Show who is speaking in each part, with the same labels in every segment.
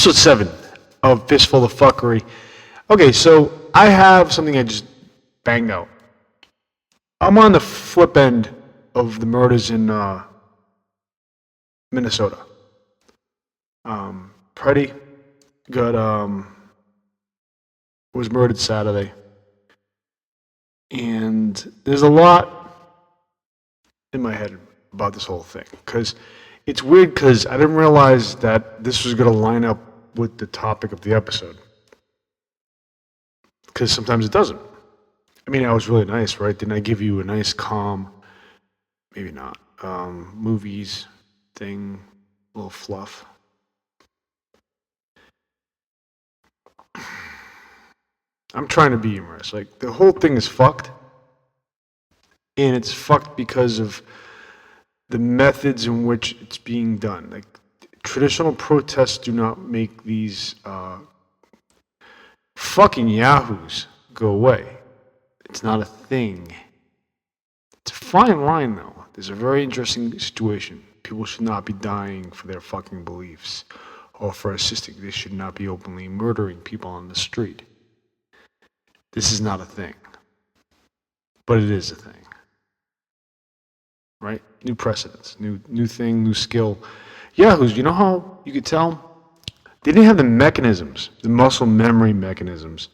Speaker 1: Episode 7 of Fistful of Fuckery. Okay, so I have something I just banged out. I'm on the flip end of the murders in Minnesota. Preddy was murdered Saturday. And there's a lot in my head about this whole thing. Because it's weird because I didn't realize that this was going to line up with the topic of the episode. Because sometimes it doesn't. I mean, I was really nice, right? Didn't I give you a nice, calm, maybe not, movies thing, a little fluff? I'm trying to be humorous. Like, the whole thing is fucked. And it's fucked because of the methods in which it's being done. Like, traditional protests do not make these fucking yahoos go away. It's not a thing. It's a fine line, though. There's a very interesting situation. People should not be dying for their fucking beliefs or for assisting. They should not be openly murdering people on the street. This is not a thing. But it is a thing. Right? New precedents, new thing, new skill. Yahoos, you know how you could tell? They didn't have the mechanisms, the muscle memory mechanisms,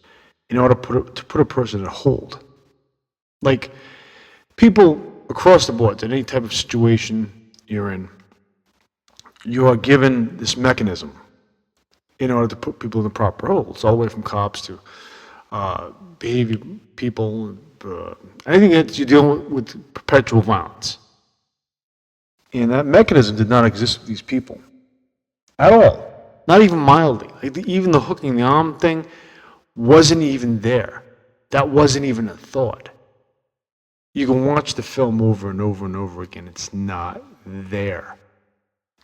Speaker 1: in order to put a person in a hold. Like, people across the board, in any type of situation you're in, you are given this mechanism in order to put people in the proper holds, all the way from cops to behavior people, anything that you deal with perpetual violence. And that mechanism did not exist with these people at all, not even mildly. Like even the hooking the arm thing wasn't even there. That wasn't even a thought. You can watch the film over and over and over again. It's not there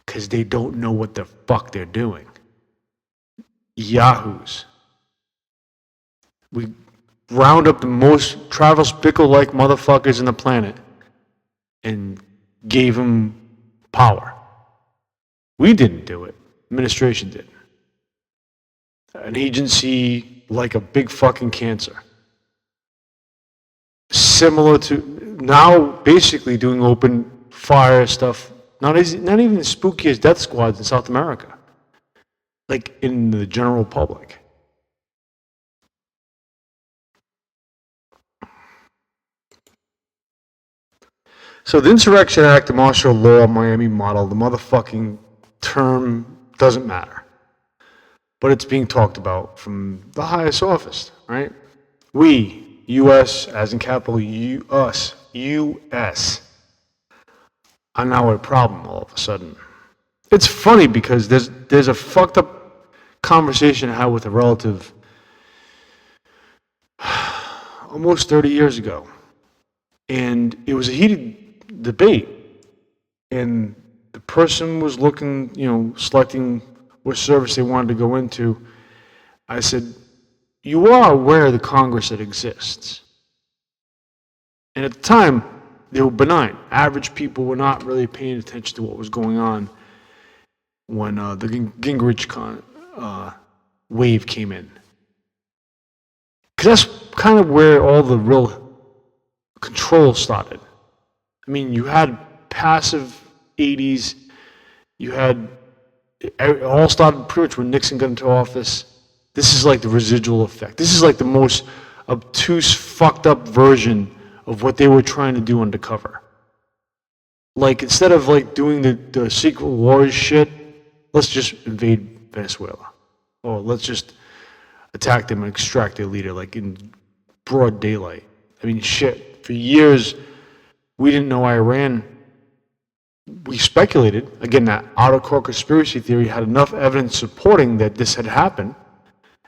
Speaker 1: because they don't know what the fuck they're doing. Yahoos. We round up the most Travis Bickle-like motherfuckers in the planet and gave them power. We didn't do it. Administration did. An agency like a big fucking cancer. Similar to now basically doing open fire stuff, not even as spooky as death squads in South America. Like in the general public. So the Insurrection Act, the martial law, Miami model, the motherfucking term doesn't matter. But it's being talked about from the highest office, right? We, U.S., as in capital U.S., U.S., are now a problem all of a sudden. It's funny because there's a fucked up conversation I had with a relative almost 30 years ago. And it was a heated debate, and the person was looking, selecting what service they wanted to go into. I said, you are aware of the Congress that exists. And at the time, they were benign. Average people were not really paying attention to what was going on when the Gingrich wave came in. Because that's kind of where all the real control started. I mean, you had passive 80s, you had, it all started pretty much when Nixon got into office. This is like the residual effect. This is like the most obtuse, fucked up version of what they were trying to do undercover. Like, instead of like doing the Secret Wars shit, let's just invade Venezuela. Or let's just attack them and extract their leader, like in broad daylight. I mean, shit, for years, we didn't know Iran. We speculated, again, that out-of-court conspiracy theory had enough evidence supporting that this had happened.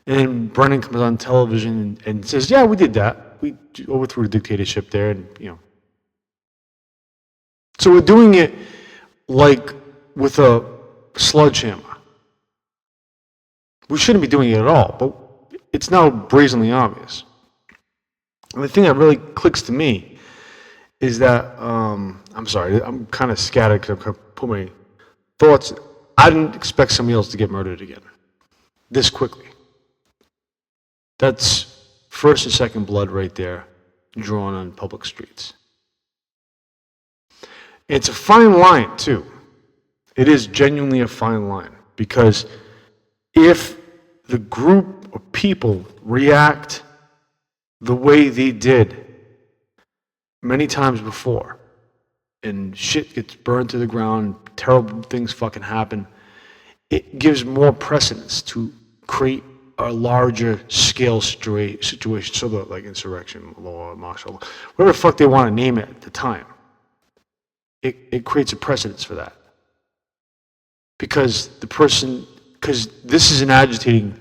Speaker 1: And then Brennan comes on television and says, yeah, we did that. We overthrew the dictatorship there, and. So we're doing it like with a sledgehammer. We shouldn't be doing it at all, but it's now brazenly obvious. And the thing that really clicks to me is that, I'm sorry, I'm kind of scattered because I'm going to put my thoughts. I didn't expect somebody else to get murdered again. this quickly. That's first and second blood right there, drawn on public streets. It's a fine line, too. It is genuinely a fine line, because if the group of people react the way they did many times before, and shit gets burned to the ground, terrible things fucking happen, it gives more precedence to create a larger scale situation, so that, like insurrection law, martial law, whatever the fuck they want to name it at the time, it creates a precedence for that. Because this is an agitating,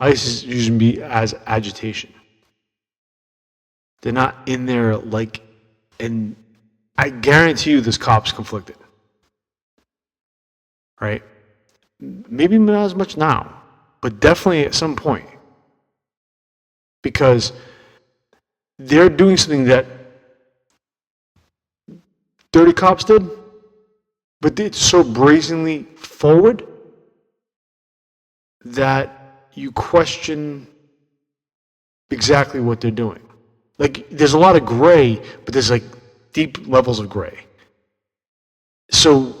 Speaker 1: ISIS is using me as agitation. They're not in there like, and I guarantee you this cop's conflicted. Right? Maybe not as much now, but definitely at some point. Because they're doing something that 30 cops did, but it's so brazenly forward that you question exactly what they're doing. Like, there's a lot of gray, but there's like deep levels of gray. So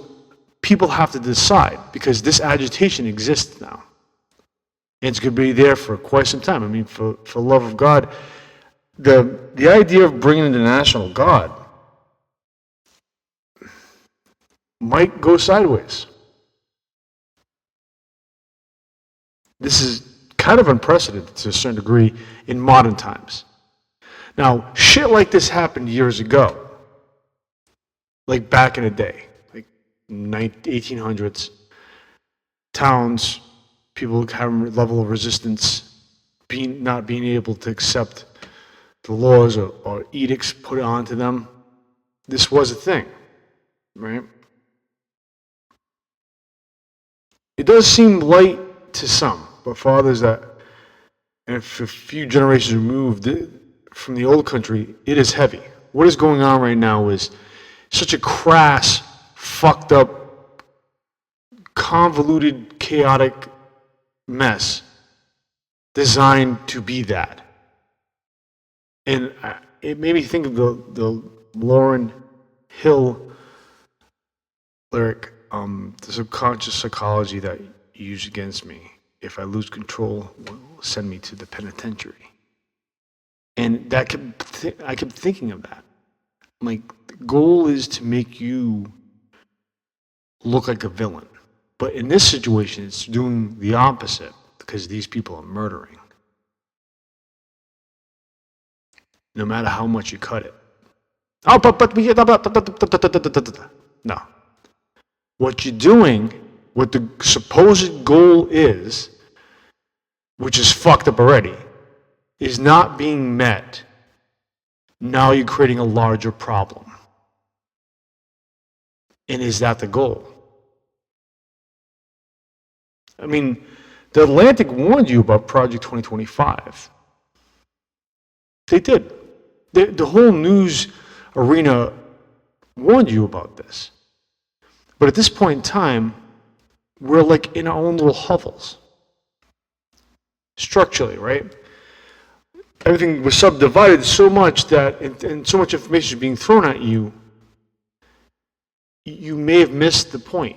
Speaker 1: people have to decide, because this agitation exists now. And it's going to be there for quite some time. I mean, for the love of God, the idea of bringing in the National Guard might go sideways. This is kind of unprecedented to a certain degree in modern times. Now, shit like this happened years ago, like back in the day, like 1800s, towns, people having a level of resistance, not being able to accept the laws or edicts put onto them. This was a thing, right? It does seem light to some, but for others that, and if a few generations removed from the old country, it is heavy. What is going on right now is such a crass, fucked up, convoluted, chaotic mess designed to be that. And it made me think of the Lauryn Hill lyric, the subconscious psychology that you use against me. If I lose control, will send me to the penitentiary. And I kept thinking of that. Like, the goal is to make you look like a villain. But in this situation, it's doing the opposite, because these people are murdering. No matter how much you cut it. Oh, but we no. What you're doing, what the supposed goal is, which is fucked up already, is not being met. Now you're creating a larger problem. And is that the goal? I mean, the Atlantic warned you about Project 2025. They did. The whole news arena warned you about this. But at this point in time, we're like in our own little hovels. Structurally, right? Everything was subdivided so much that, and so much information is being thrown at you, you may have missed the point.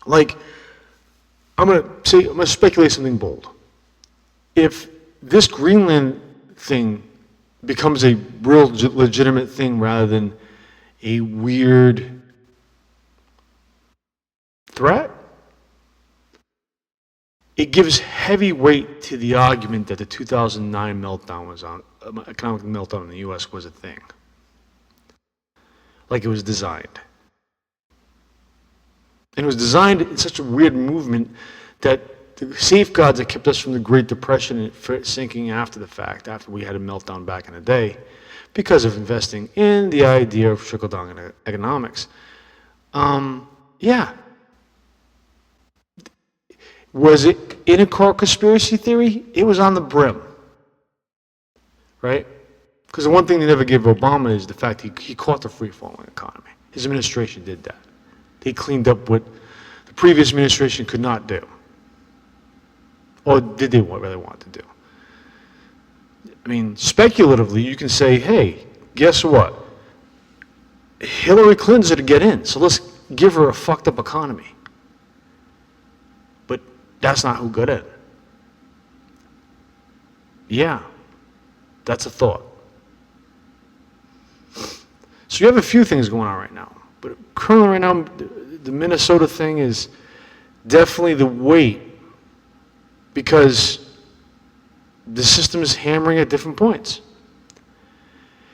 Speaker 1: Like, I'm gonna speculate something bold. If this Greenland thing becomes a real legitimate thing rather than a weird threat, it gives heavy weight to the argument that the 2009 meltdown was economic meltdown in the U.S. was a thing. Like it was designed. And it was designed in such a weird movement that the safeguards that kept us from the Great Depression sinking after the fact, after we had a meltdown back in the day, because of investing in the idea of trickle-down economics. Yeah. Was it in a conspiracy theory? It was on the brim. Right? Because the one thing they never gave Obama is the fact he caught the free-falling economy. His administration did that. They cleaned up what the previous administration could not do? Or did they really want to do? I mean, speculatively, you can say, hey, guess what? Hillary Clinton's going to get in, so let's give her a fucked up economy. But that's not who got in. Yeah, that's a thought. So you have a few things going on right now. But currently right now, the Minnesota thing is definitely the weight, because the system is hammering at different points.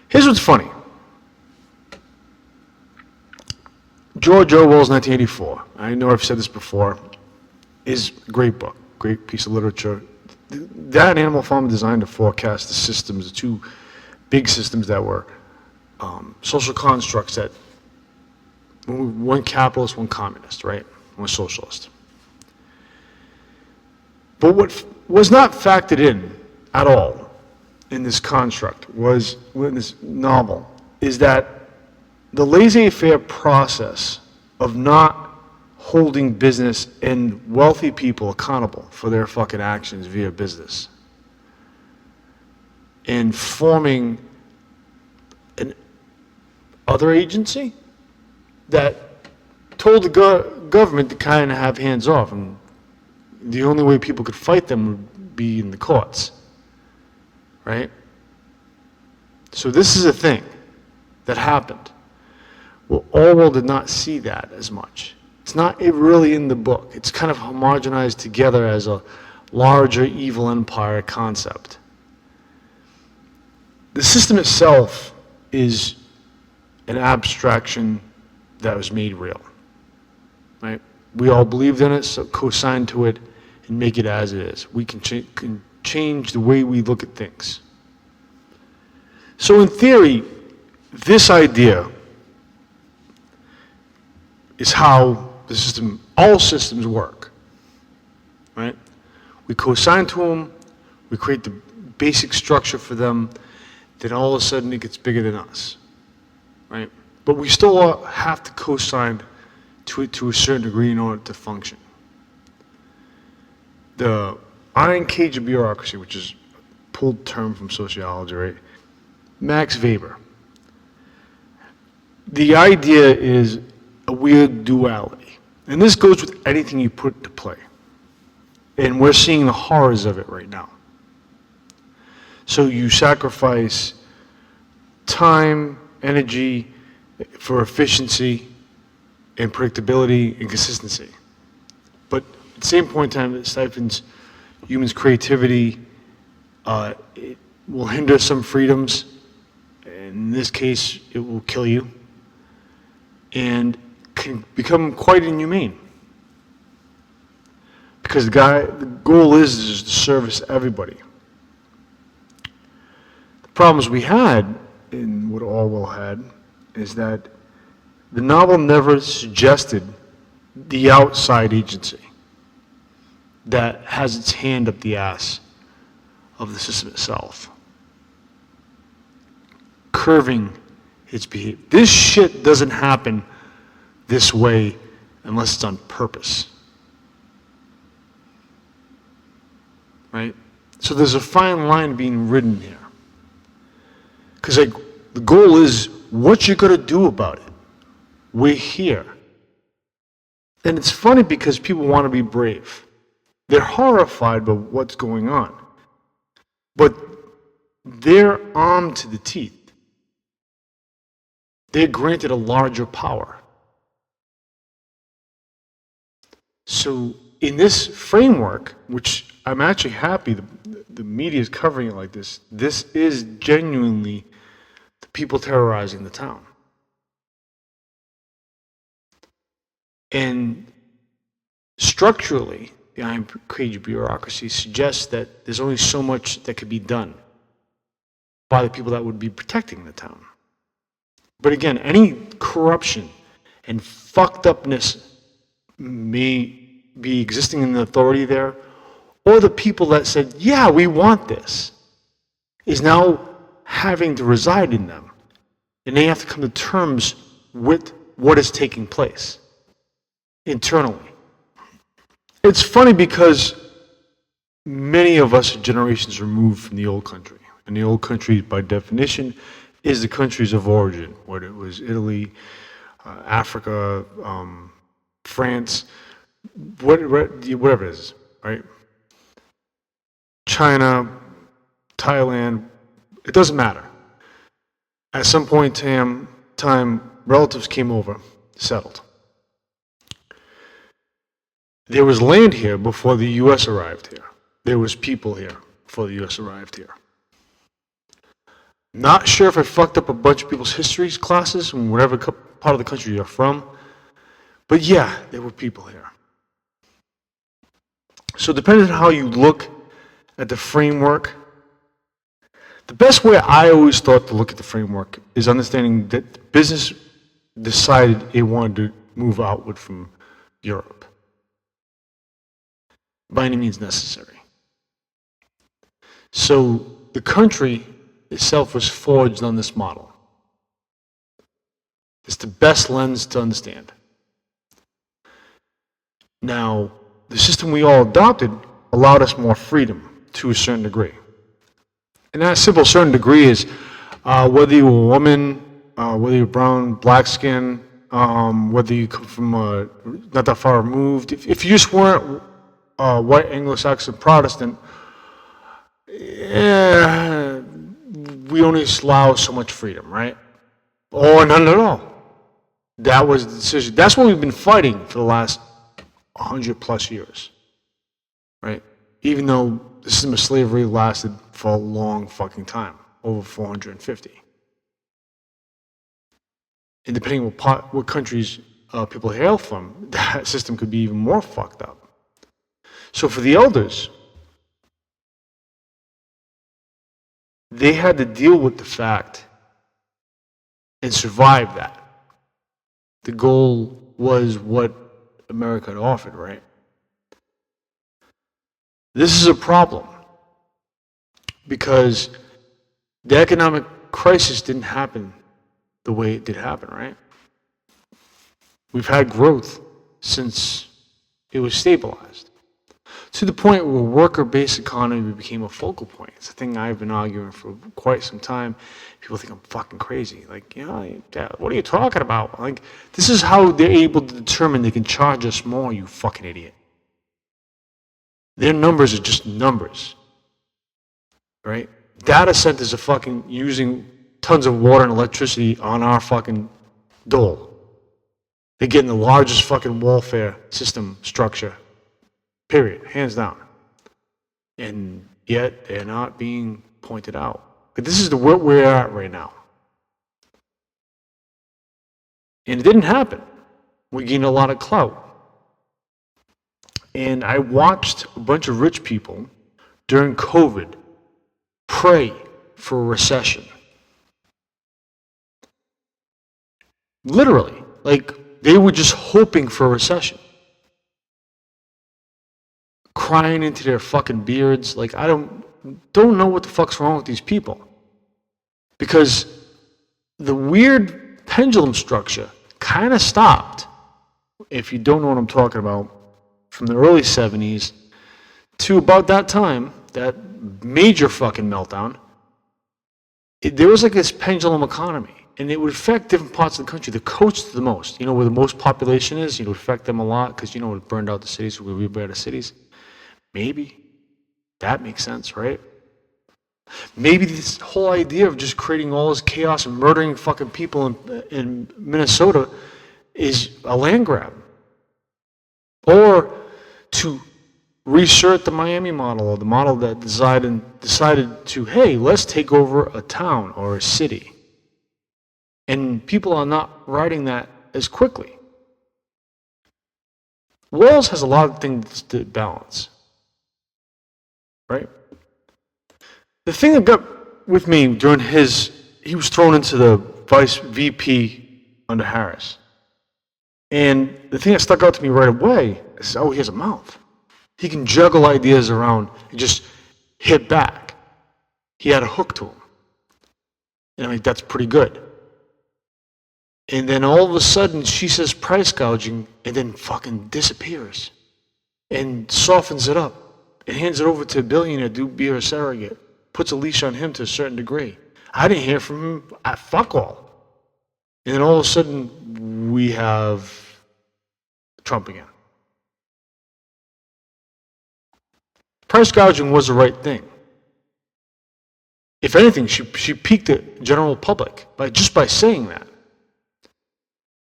Speaker 1: Here's what's funny. George Orwell's 1984, I know I've said this before, is a great book, great piece of literature. That Animal Farm designed to forecast the systems, the two big systems that were social constructs that, one capitalist, one communist, right? One socialist. But what was not factored in at all in this construct was, in this novel, is that the laissez-faire process of not holding business and wealthy people accountable for their fucking actions via business and forming an other agency that told the government to kind of have hands off, and the only way people could fight them would be in the courts, right? So this is a thing that happened. Well, Orwell did not see that as much. It's not really in the book. It's kind of homogenized together as a larger evil empire concept. The system itself is an abstraction that was made real, right? We all believed in it, so co-sign to it and make it as it is. We can change the way we look at things. So in theory, this idea is how the system, all systems work, right? We co-sign to them, we create the basic structure for them, then all of a sudden it gets bigger than us, right? But we still have to co-sign to it to a certain degree in order to function. The iron cage of bureaucracy, which is a pulled term from sociology, right? Max Weber. The idea is a weird duality. And this goes with anything you put into play. And we're seeing the horrors of it right now. So you sacrifice time, energy for efficiency and predictability and consistency. But at the same point in time, it stifles humans' creativity. It will hinder some freedoms. In this case, it will kill you. And can become quite inhumane. Because the goal is to service everybody. The problems we had in what Orwell had is that the novel never suggested the outside agency that has its hand up the ass of the system itself, curving its behavior. This shit doesn't happen this way unless it's on purpose, right? So there's a fine line being ridden here, because the goal is what you're going to do about it. We're here. And it's funny because people want to be brave. They're horrified by what's going on, but they're armed to the teeth. They're granted a larger power. So in this framework, which I'm actually happy the media is covering it like this, this is genuinely the people terrorizing the town. And structurally, the iron cage of bureaucracy suggests that there's only so much that could be done by the people that would be protecting the town. But again, any corruption and fucked upness may be existing in the authority there, or the people that said, yeah, we want this, is now having to reside in them. And they have to come to terms with what is taking place internally. It's funny because many of us are generations removed from the old country. And the old country, by definition, is the countries of origin, whether it was Italy, Africa, France, whatever it is, right? China, Thailand, it doesn't matter. At some point in time, relatives came over, settled. There was land here before the U.S. arrived here. There was people here before the U.S. arrived here. Not sure if I fucked up a bunch of people's histories classes from whatever part of the country you're from, but yeah, there were people here. So depending on how you look at the framework, the best way I always thought to look at the framework is understanding that business decided it wanted to move outward from Europe by any means necessary. So the country itself was forged on this model. It's the best lens to understand. Now, the system we all adopted allowed us more freedom to a certain degree. And that simple certain degree is whether you were a woman, whether you're brown, black skin, whether you come from not that far removed. If you just weren't white Anglo-Saxon Protestant, we only allow so much freedom, right? Or none at all. That was the decision. That's what we've been fighting for the last 100 plus years, right? Even though the system of slavery lasted for a long fucking time, over 450. And depending on what countries people hail from, that system could be even more fucked up. So for the elders, they had to deal with the fact and survive that. The goal was what America had offered, right? This is a problem because the economic crisis didn't happen the way it did happen, right? We've had growth since it was stabilized. To the point where worker-based economy became a focal point. It's a thing I've been arguing for quite some time. People think I'm fucking crazy. Like, what are you talking about? Like, this is how they're able to determine they can charge us more, you fucking idiot. Their numbers are just numbers, right? Data centers are fucking using tons of water and electricity on our fucking dole. They're getting the largest fucking welfare system structure. Period, hands down. And yet they're not being pointed out. But this is the where we're at right now. And it didn't happen. We gained a lot of clout. And I watched a bunch of rich people during COVID pray for a recession. Literally, like they were just hoping for a recession. Crying into their fucking beards. Like, I don't know what the fuck's wrong with these people. Because the weird pendulum structure kind of stopped, if you don't know what I'm talking about, from the early 70s to about that time, that major fucking meltdown. There was like this pendulum economy. And it would affect different parts of the country. The coast the most. You know where the most population is? It would affect them a lot because, it burned out the cities. We rebuilt the cities. Maybe. That makes sense, right? Maybe this whole idea of just creating all this chaos and murdering fucking people in Minnesota is a land grab. Or to reinsert the Miami model, or the model that decided to, hey, let's take over a town or a city. And people are not writing that as quickly. Wells has a lot of things to balance. Right? The thing that got with me during he was thrown into the vice VP under Harris. And the thing that stuck out to me right away is, he has a mouth. He can juggle ideas around and just hit back. He had a hook to him. And that's pretty good. And then all of a sudden she says price gouging and then fucking disappears. and softens it up and hands it over to a billionaire to be her surrogate, puts a leash on him to a certain degree. I didn't hear from him at fuck all. And then all of a sudden, we have Trump again. Price gouging was the right thing. If anything, she piqued the general public just by saying that.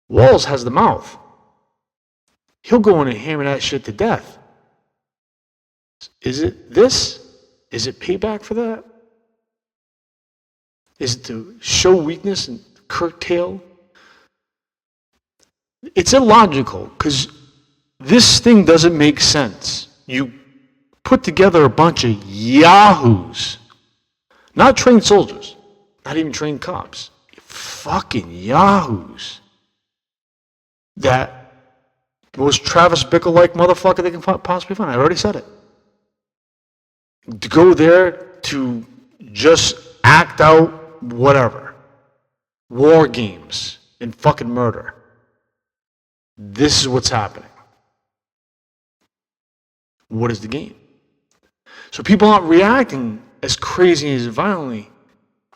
Speaker 1: Walls has the mouth. He'll go in and hammer that shit to death. Is it this? Is it payback for that? Is it to show weakness and curtail? It's illogical because this thing doesn't make sense. You put together a bunch of yahoos, not trained soldiers, not even trained cops, fucking yahoos, that most Travis Bickle-like motherfucker they can possibly find. I already said it. To go there to just act out whatever. War games and fucking murder. This is what's happening. What is the game? So people aren't reacting as crazy as violently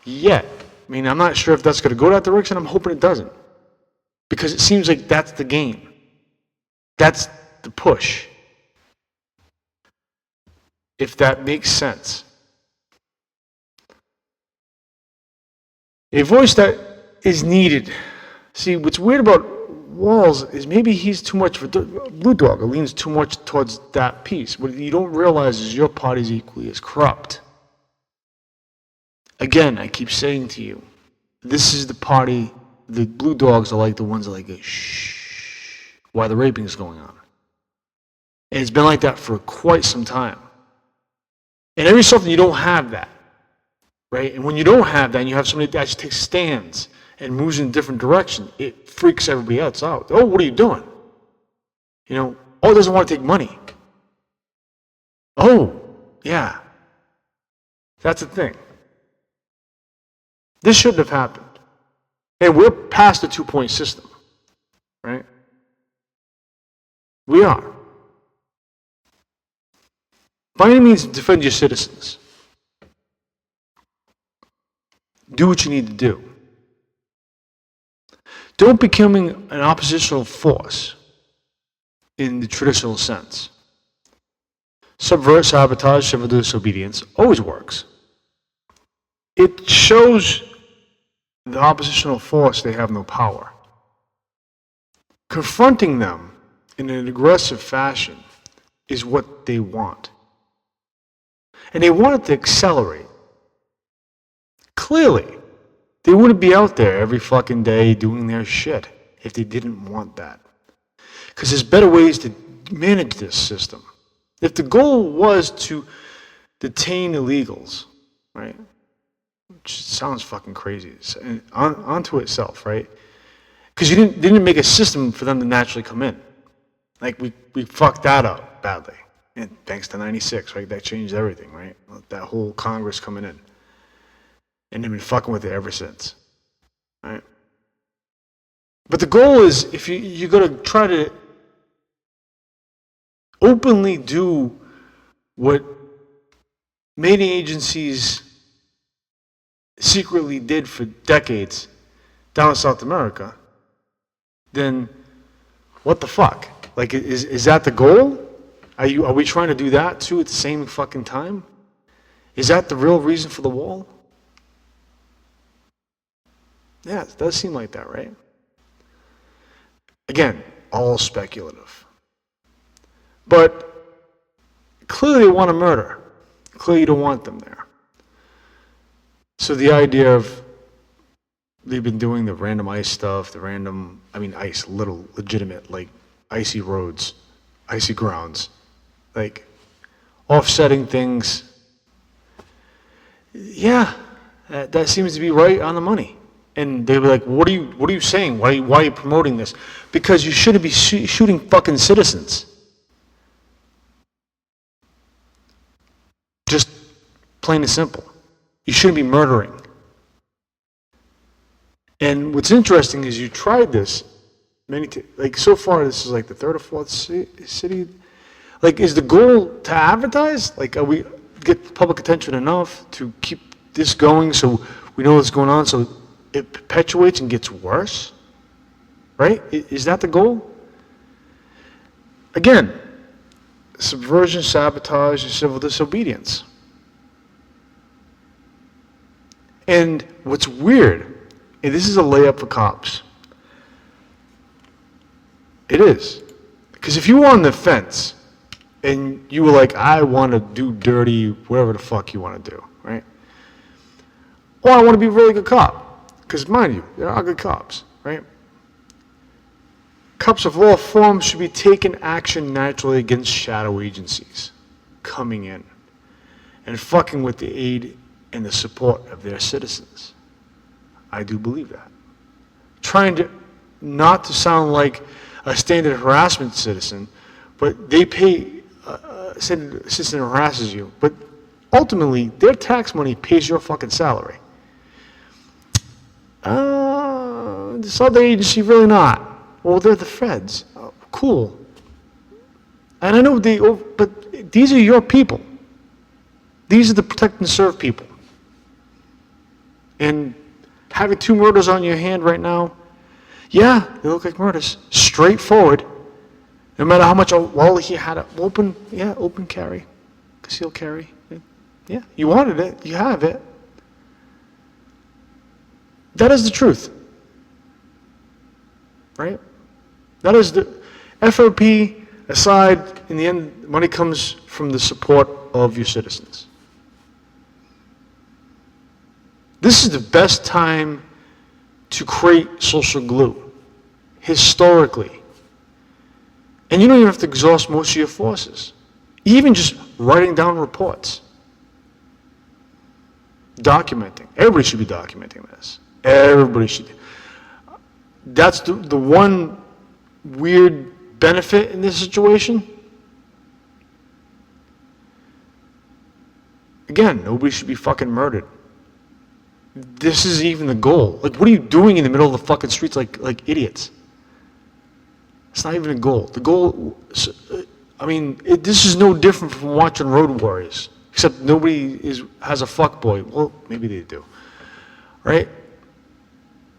Speaker 1: yet. I mean, I'm not sure if that's going to go that direction. I'm hoping it doesn't. Because it seems like that's the game. That's the push. If that makes sense. A voice that is needed. See, what's weird about Walls is maybe he's too much for Blue Dog, or leans too much towards that piece. What you don't realize is your party's equally as corrupt. Again, I keep saying to you, this is the party, the Blue Dogs are like the ones that like, shh, while the raping is going on. And it's been like that for quite some time. And every so often you don't have that, right? And when you don't have that, and you have somebody that actually takes stands and moves in a different direction, it freaks everybody else out. Oh, what are you doing? You know, oh, doesn't want to take money. Oh, yeah. That's the thing. This shouldn't have happened. And we're past the 2-point system, right? We are. By any means, defend your citizens. Do what you need to do. Don't become an oppositional force in the traditional sense. Subvert, sabotage, civil disobedience always works. It shows the oppositional force they have no power. Confronting them in an aggressive fashion is what they want. And they want it to accelerate. Clearly, they wouldn't be out there every fucking day doing their shit if they didn't want that. Because there's better ways to manage this system. If the goal was to detain illegals, right? Which sounds fucking crazy onto itself, right? Because you didn't make a system for them to naturally come in. Like we fucked that up badly. And thanks to 96, right? That changed everything, right? That whole Congress coming in. And they've been fucking with it ever since. Right? But the goal is, if you're going to try to openly do what many agencies secretly did for decades down in South America, then what the fuck? Like, is that the goal? Are we trying to do that too at the same fucking time? Is that the real reason for the wall? Yeah, it does seem like that, right? Again, all speculative. But clearly they want to murder. Clearly you don't want them there. So the idea of they've been doing the random ice stuff, ice, little legitimate, like icy roads, icy grounds, like offsetting things. Yeah, that seems to be right on the money. And they were like, what are you saying? Why are you promoting this? Because you shouldn't be shooting fucking citizens. Just plain and simple. You shouldn't be murdering. And what's interesting is you tried this like so far, this is like the third or fourth city. Like, is the goal to advertise? Like, are we get public attention enough to keep this going so we know what's going on, so it perpetuates and gets worse? Right? Is that the goal? Again, subversion, sabotage, and civil disobedience. And what's weird, and this is a layup for cops. It is. Because if you were on the fence, and you were like, I want to do dirty, whatever the fuck you want to do, right? Or I want to be a really good cop. Because mind you, there are good cops, right? Cops of all forms should be taking action naturally against shadow agencies coming in and fucking with the aid and the support of their citizens. I do believe that. Trying to not to sound like a standard harassment citizen, but they pay, citizen harasses you, but ultimately their tax money pays your fucking salary. This other agency really not. Well, they're the feds. Oh, cool. And I know but these are your people. These are the protect and serve people. And having 2 murders on your hand right now, yeah, they look like murders. Straightforward. No matter how much, well, he had an open carry, concealed carry. Yeah, you wanted it, you have it. That is the truth. Right? That is the FOP aside, in the end, money comes from the support of your citizens. This is the best time to create social glue, historically. And you don't even have to exhaust most of your forces. Even just writing down reports. Documenting. Everybody should be documenting this. Everybody should. That's the one weird benefit in this situation. Again, nobody should be fucking murdered. This is even the goal. Like, what are you doing in the middle of the fucking streets like idiots? It's not even a goal. The goal, I mean, this is no different from watching Road Warriors, except nobody has a fuckboy. Well, maybe they do, right?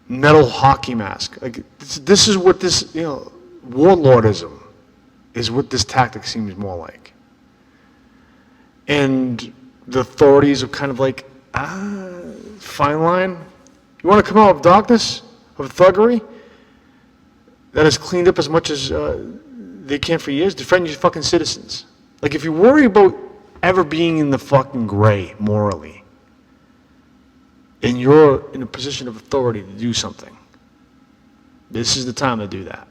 Speaker 1: Metal hockey mask. Like, this is what this, warlordism is what this tactic seems more like. And the authorities are kind of like, fine line. You want to come out of darkness, of thuggery, that has cleaned up as much as they can for years? Defend your fucking citizens. Like, if you worry about ever being in the fucking gray morally, and you're in a position of authority to do something, this is the time to do that.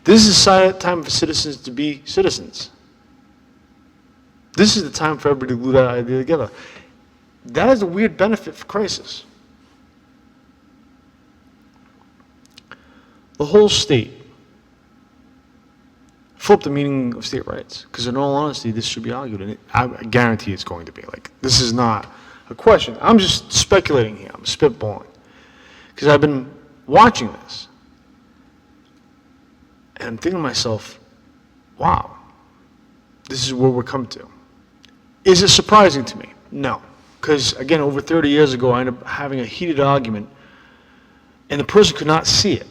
Speaker 1: This is the time for citizens to be citizens. This is the time for everybody to glue that idea together. That is a weird benefit for crisis. The whole state flipped the meaning of state rights, because in all honesty, this should be argued, and I guarantee it's going to be. Like, this is not a question. I'm just speculating here. I'm spitballing, because I've been watching this, and I'm thinking to myself, wow, this is where we're coming to. Is it surprising to me? No. Because, again, over 30 years ago, I ended up having a heated argument, and the person could not see it.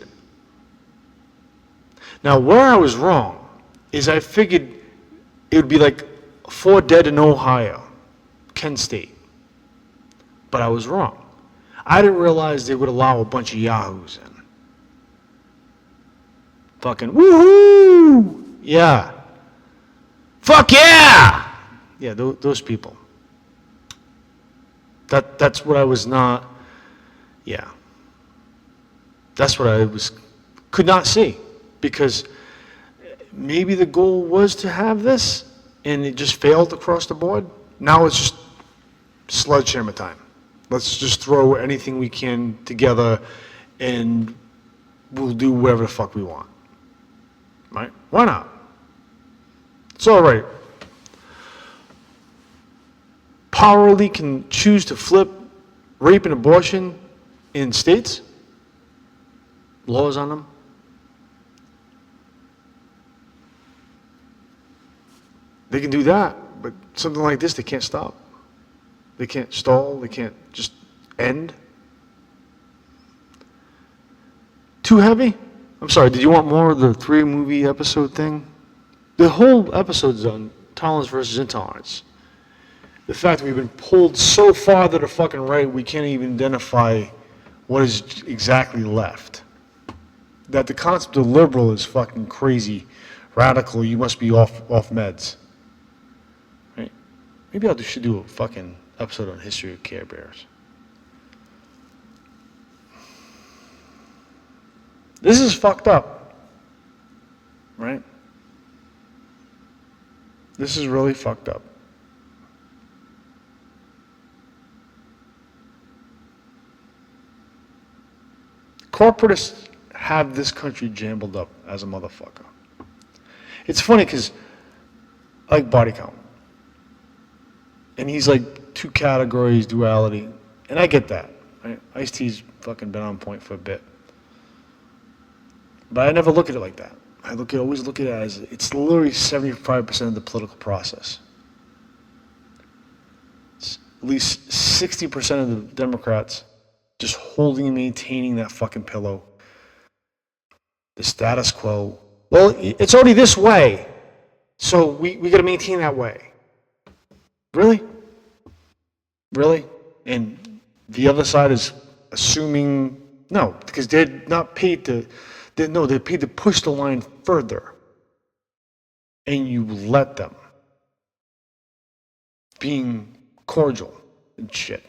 Speaker 1: Now, where I was wrong is I figured it would be like 4 dead in Ohio, Kent State. But I was wrong. I didn't realize they would allow a bunch of yahoos in. Fucking woohoo! Yeah. Fuck yeah! Yeah, those people. That's what I was not, yeah. That's what I could not see, because maybe the goal was to have this and it just failed across the board. Now it's just sledgehammer time. Let's just throw anything we can together and we'll do whatever the fuck we want. Right? Why not? It's all right. Power elite can choose to flip rape and abortion in states, laws on them. They can do that, but something like this, they can't stop. They can't stall. They can't just end. Too heavy? I'm sorry, did you want more of the 3-movie episode thing? The whole episode's on tolerance versus intolerance. The fact that we've been pulled so far to the fucking right, we can't even identify what is exactly left. That the concept of liberal is fucking crazy, radical, you must be off meds. Right? Maybe I should do a fucking episode on history of Care Bears. This is fucked up, right? This is really fucked up. Corporatists have this country jumbled up as a motherfucker. It's funny because I like body count. And he's like 2 categories, duality. And I get that. Right? Ice-T's fucking been on point for a bit. But I never look at it like that. I always look at it as it's literally 75% of the political process. It's at least 60% of the Democrats just holding and maintaining that fucking pillow. The status quo. Well, it's already this way, so we got to maintain that way. Really? Really? And the other side is assuming no, because they're not paid to. They're paid to push the line further, and you let them, being cordial and shit.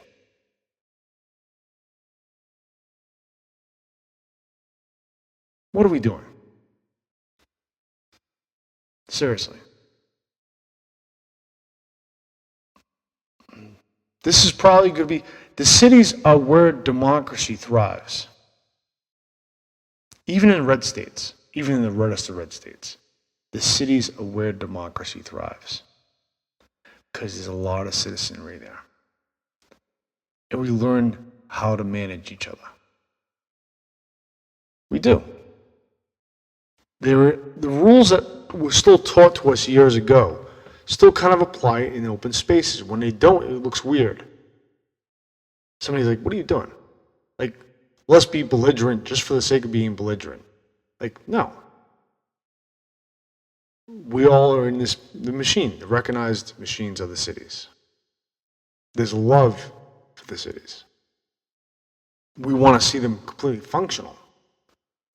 Speaker 1: What are we doing? Seriously. This is probably going to be, the cities are where democracy thrives. Even in red states, even in the reddest of red states, the cities are where democracy thrives. Because there's a lot of citizenry there. And we learn how to manage each other. We do. The rules that were still taught to us years ago still kind of apply in open spaces. When they don't, it looks weird. Somebody's like, what are you doing? Like, let's be belligerent just for the sake of being belligerent. Like, no. We all are in the machine, the recognized machines of the cities. There's love for the cities. We want to see them completely functional.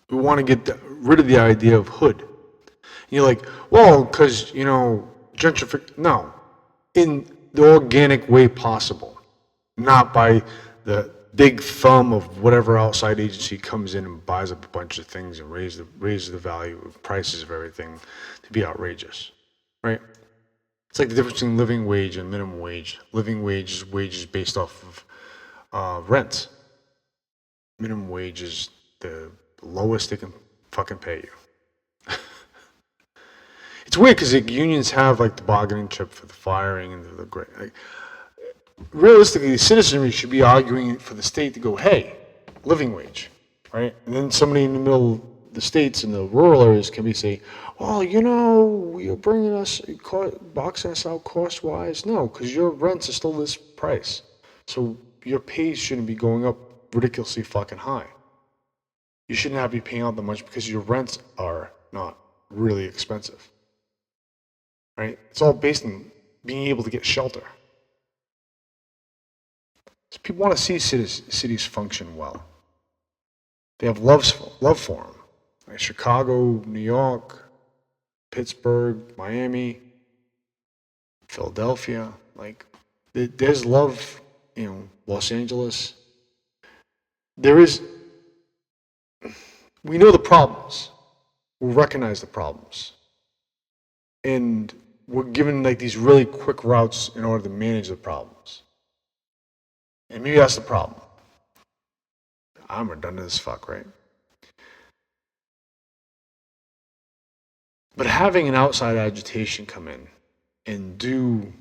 Speaker 1: We want to get rid of the idea of hood. And you're like, well, because, gentrification. No. In the organic way possible. Not by the big thumb of whatever outside agency comes in and buys up a bunch of things and raises the value of prices of everything to be outrageous. Right? It's like the difference between living wage and minimum wage. Living wage is wages based off of rent. Minimum wage is the lowest they can fucking pay you. It's weird because unions have like the bargaining chip for the firing and the great. Realistically, the citizenry should be arguing for the state to go, hey, living wage, right? And then somebody in the middle of the states in the rural areas can be say, well, you're bringing us, boxing us out cost-wise. No, because your rents are still this price. So your pays shouldn't be going up ridiculously fucking high. You shouldn't have to be paying out that much because your rents are not really expensive, right? It's all based on being able to get shelter. So people want to see cities function well. They have love for them. Like Chicago, New York, Pittsburgh, Miami, Philadelphia. Like there's love, Los Angeles. We know the problems. We recognize the problems. And we're given like these really quick routes in order to manage the problems. And maybe that's the problem. I'm redundant as fuck, right? But having an outside agitation come in and do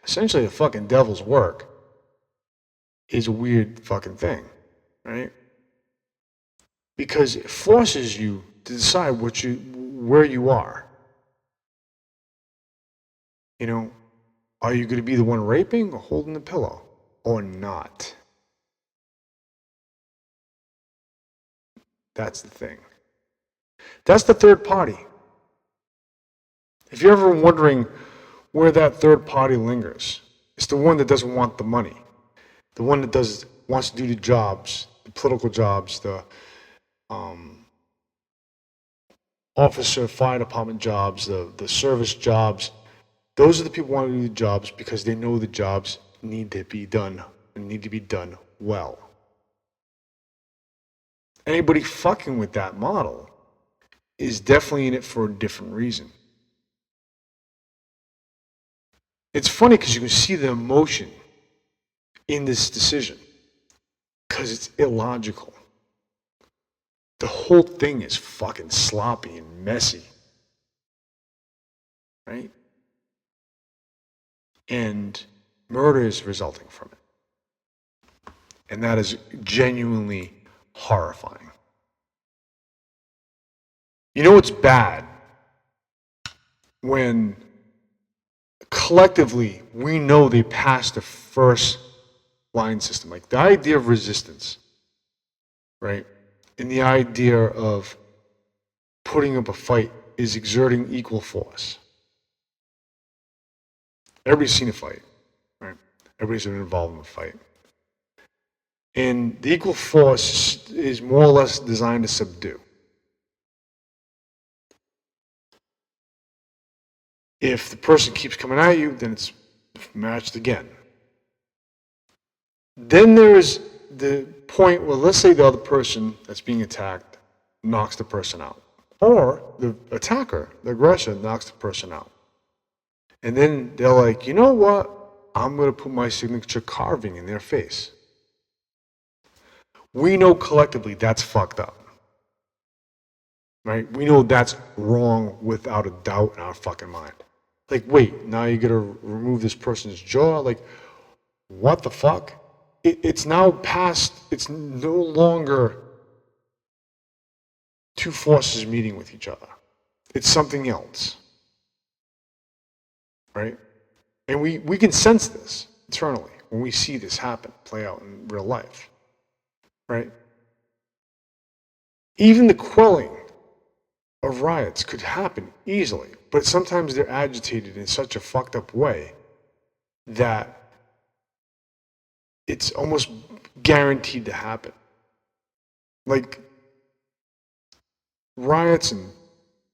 Speaker 1: essentially the fucking devil's work is a weird fucking thing, right? Because it forces you to decide where you are. You know, are you going to be the one raping or holding the pillow or not? That's the thing. That's the third party. If you're ever wondering where that third party lingers, it's the one that doesn't want the money. The one that wants to do the jobs, the political jobs, the officer, fire department jobs, the service jobs. Those are the people who want to do the jobs because they know the jobs need to be done and need to be done well. Anybody fucking with that model is definitely in it for a different reason. It's funny because you can see the emotion in this decision because it's illogical. The whole thing is fucking sloppy and messy. Right? And murder is resulting from it. And that is genuinely horrifying. You know what's bad? When collectively we know they passed the first line system, like the idea of resistance, right? And the idea of putting up a fight is exerting equal force. Everybody's seen a fight, right? Everybody's been involved in a fight. And the equal force is more or less designed to subdue. If the person keeps coming at you, then it's matched again. Then there is the point where, let's say the other person that's being attacked knocks the person out. Or the attacker, the aggressor, knocks the person out. And then they're like, you know what? I'm going to put my signature carving in their face. We know collectively that's fucked up. Right? We know that's wrong without a doubt in our fucking mind. Like, wait, now you're going to remove this person's jaw? Like, what the fuck? It's now past, it's no longer two forces meeting with each other. It's something else. Right? And we can sense this internally when we see this happen, play out in real life. Right? Even the quelling of riots could happen easily, but sometimes they're agitated in such a fucked up way that it's almost guaranteed to happen. Like, riots and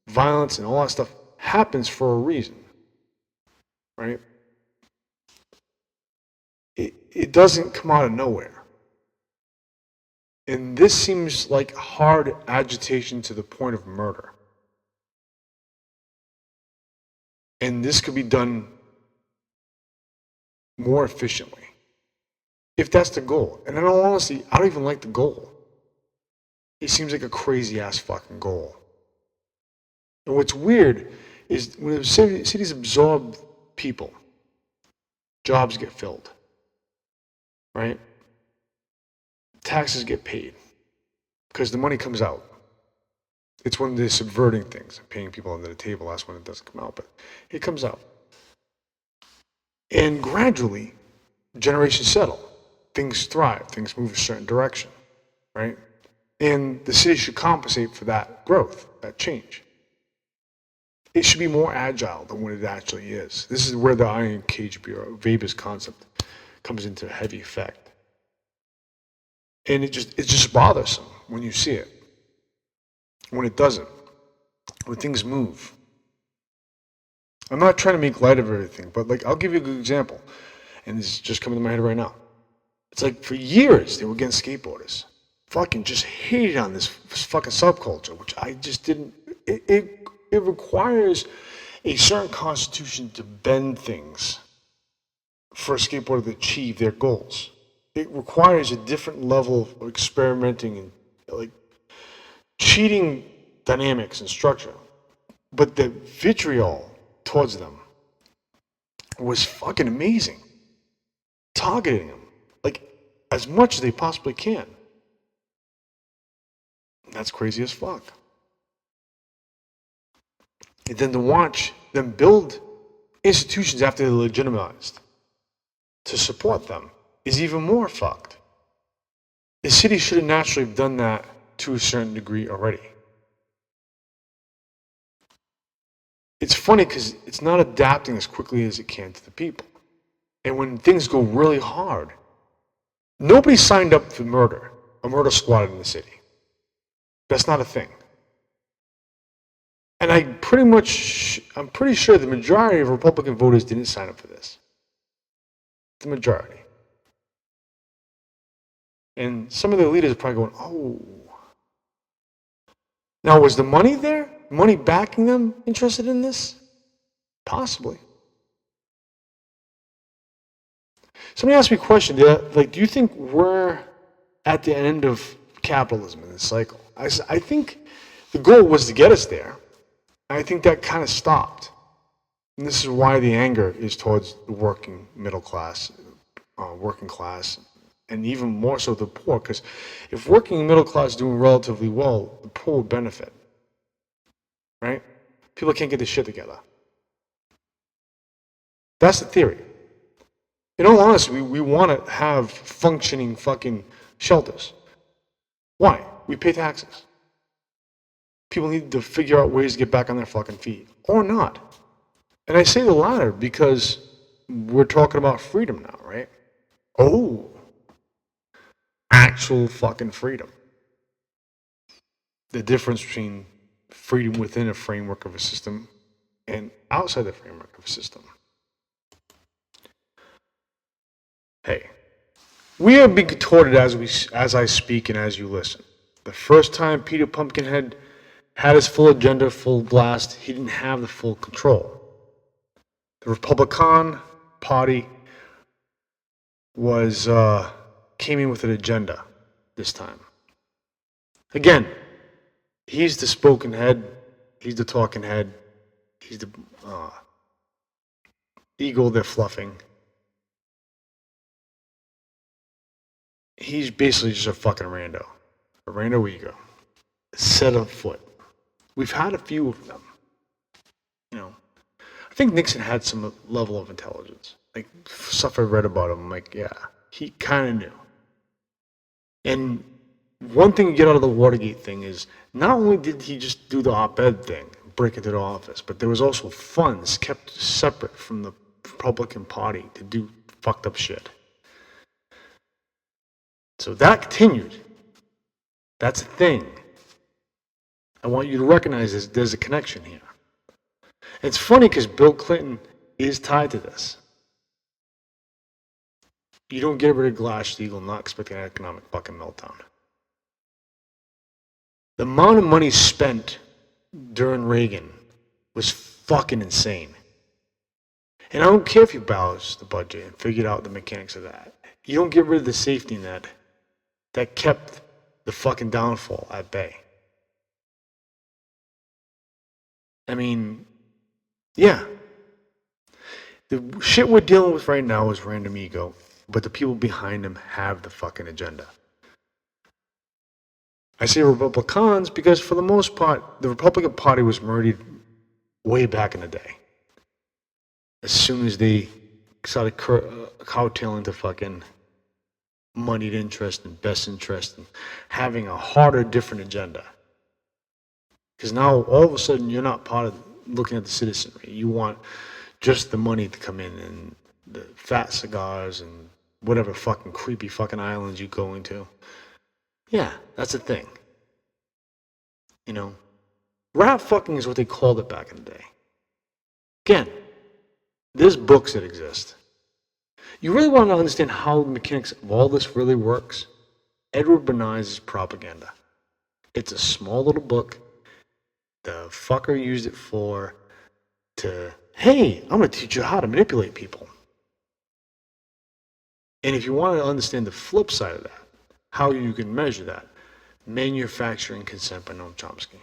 Speaker 1: violence and all that stuff happens for a reason, right? It doesn't come out of nowhere. And this seems like hard agitation to the point of murder. And this could be done more efficiently, if that's the goal. And in all honesty, I don't even like the goal. It seems like a crazy ass fucking goal. And what's weird is when cities absorb people, jobs get filled, right? Taxes get paid because the money comes out. It's when they're subverting things, paying people under the table. That's when it doesn't come out, but it comes out. And gradually, generations settle. Things thrive. Things move a certain direction, right? And the city should compensate for that growth, that change. It should be more agile than what it actually is. This is where the Iron Cage Bureau, Weber's concept, comes into heavy effect. And it's just bothersome when you see it. When it doesn't. When things move. I'm not trying to make light of everything, but like I'll give you a good example. And this is just coming to my head right now. It's like for years they were against skateboarders. Fucking just hated on this fucking subculture, which I just didn't. It requires a certain constitution to bend things for a skateboarder to achieve their goals. It requires a different level of experimenting and like cheating dynamics and structure. But the vitriol towards them was fucking amazing. Targeting them like as much as they possibly can. That's crazy as fuck. And then to watch them build institutions after they're legitimized to support them is even more fucked. The city should have naturally done that to a certain degree already. It's funny because it's not adapting as quickly as it can to the people. And when things go really hard, nobody signed up for murder, a murder squad in the city. That's not a thing. And I'm pretty sure the majority of Republican voters didn't sign up for this. The majority. And some of their leaders are probably going, oh. Now, was the money there? Money backing them interested in this? Possibly. Somebody asked me a question. Do you think we're at the end of capitalism in this cycle? I think the goal was to get us there. I think that kind of stopped. And this is why the anger is towards the working middle class, working class, and even more so the poor. Because if working middle class is doing relatively well, the poor would benefit. Right? People can't get this shit together. That's the theory. In all honesty, we want to have functioning fucking shelters. Why? We pay taxes. People need to figure out ways to get back on their fucking feet. Or not. And I say the latter because we're talking about freedom now, right? Oh. Actual fucking freedom. The difference between freedom within a framework of a system and outside the framework of a system. Hey, we are being contorted as I speak and as you listen. The first time Peter Pumpkinhead had his full agenda, full blast, he didn't have the full control. The Republican Party came in with an agenda this time. Again, he's the spoken head, he's the talking head, he's the ego they're fluffing. He's basically just a fucking rando. A rando ego. Set afoot. We've had a few of them. You know, I think Nixon had some level of intelligence. Like, stuff I read about him, I'm like, yeah, he kind of knew. And one thing you get out of the Watergate thing is, not only did he just do the op-ed thing, break into the office, but there was also funds kept separate from the Republican Party to do fucked up shit. So that continued. That's a thing. I want you to recognize there's a connection here. It's funny because Bill Clinton is tied to this. You don't get rid of Glass-Steagall and not expect an economic fucking meltdown. The amount of money spent during Reagan was fucking insane. And I don't care if you balanced the budget and figured out the mechanics of that. You don't get rid of the safety net that kept the fucking downfall at bay. I mean, yeah. The shit we're dealing with right now is random ego, but the people behind them have the fucking agenda. I say Republicans because for the most part, the Republican Party was murdered way back in the day. As soon as they started cowtailing to fucking moneyed interest and best interest and having a harder, different agenda. Because now, all of a sudden, you're not part of looking at the citizenry. You want just the money to come in and the fat cigars and whatever fucking creepy fucking islands you go into. Yeah, that's a thing. You know, rat fucking is what they called it back in the day. Again, there's books that exist. You really want to understand how the mechanics of all this really works? Edward Bernays' Propaganda. It's a small little book. The fucker used it hey, I'm going to teach you how to manipulate people. And if you want to understand the flip side of that, how you can measure that, Manufacturing Consent by Noam Chomsky.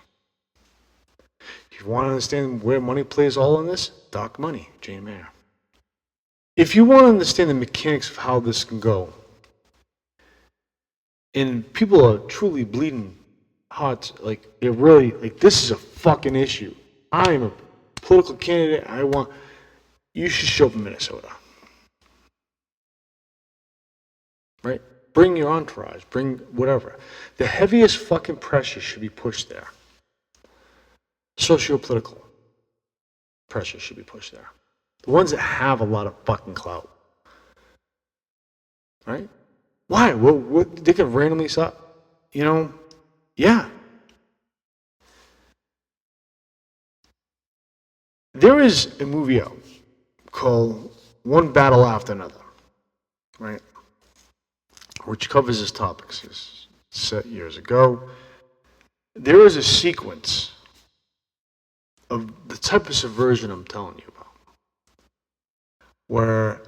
Speaker 1: If you want to understand where money plays all in this, Dark Money, Jane Mayer. If you want to understand the mechanics of how this can go, and people are truly bleeding hearts, like, it really, like, this is a fucking issue. I'm a political candidate, you should show up in Minnesota. Right? Bring your entourage, bring whatever. The heaviest fucking pressure should be pushed there. Socio-political pressure should be pushed there. The ones that have a lot of fucking clout. Right? Why? What they can randomly stop. Yeah. There is a movie out called One Battle After Another, right? Which covers this topic. It's set years ago. There is a sequence of the type of subversion I'm telling you about, where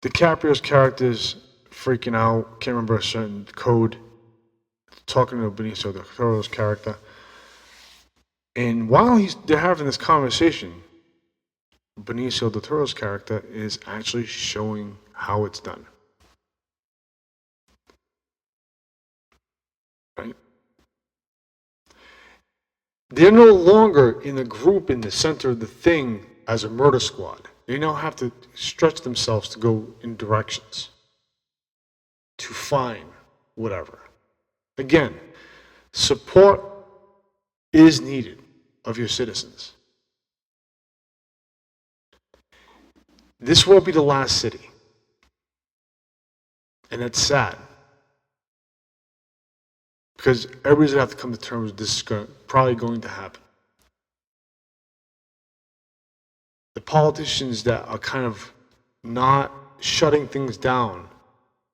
Speaker 1: DiCaprio's character's freaking out, can't remember a certain code, talking to Benicio del Toro's character. And while they're having this conversation, Benicio del Toro's character is actually showing how it's done. Right? They're no longer in the group in the center of the thing as a murder squad. They now have to stretch themselves to go in directions to find whatever. Again, support is needed of your citizens. This won't be the last city. And that's sad. Because everybody's going to have to come to terms with this is probably going to happen. The politicians that are kind of not shutting things down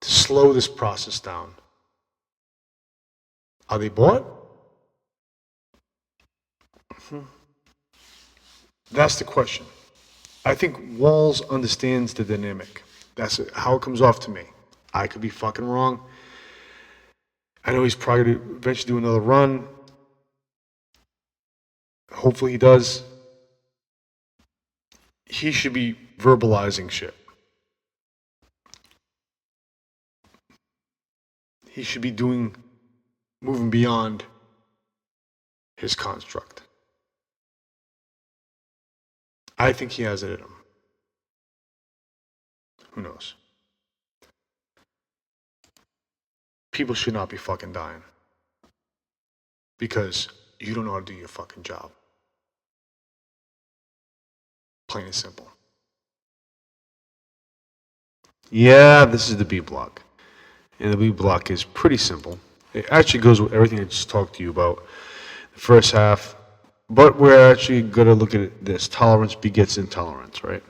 Speaker 1: to slow this process down, are they bought? That's the question. I think Walls understands the dynamic. That's how it comes off to me. I could be fucking wrong. I know he's probably going to eventually do another run. Hopefully he does. He should be verbalizing shit. He should be moving beyond his construct. I think he has it in him. Who knows? People should not be fucking dying because you don't know how to do your fucking job. Plain and simple. Yeah, this is the B block. And the B block is pretty simple. It actually goes with everything I just talked to you about. The first half. But we're actually going to look at this. Tolerance begets intolerance, right?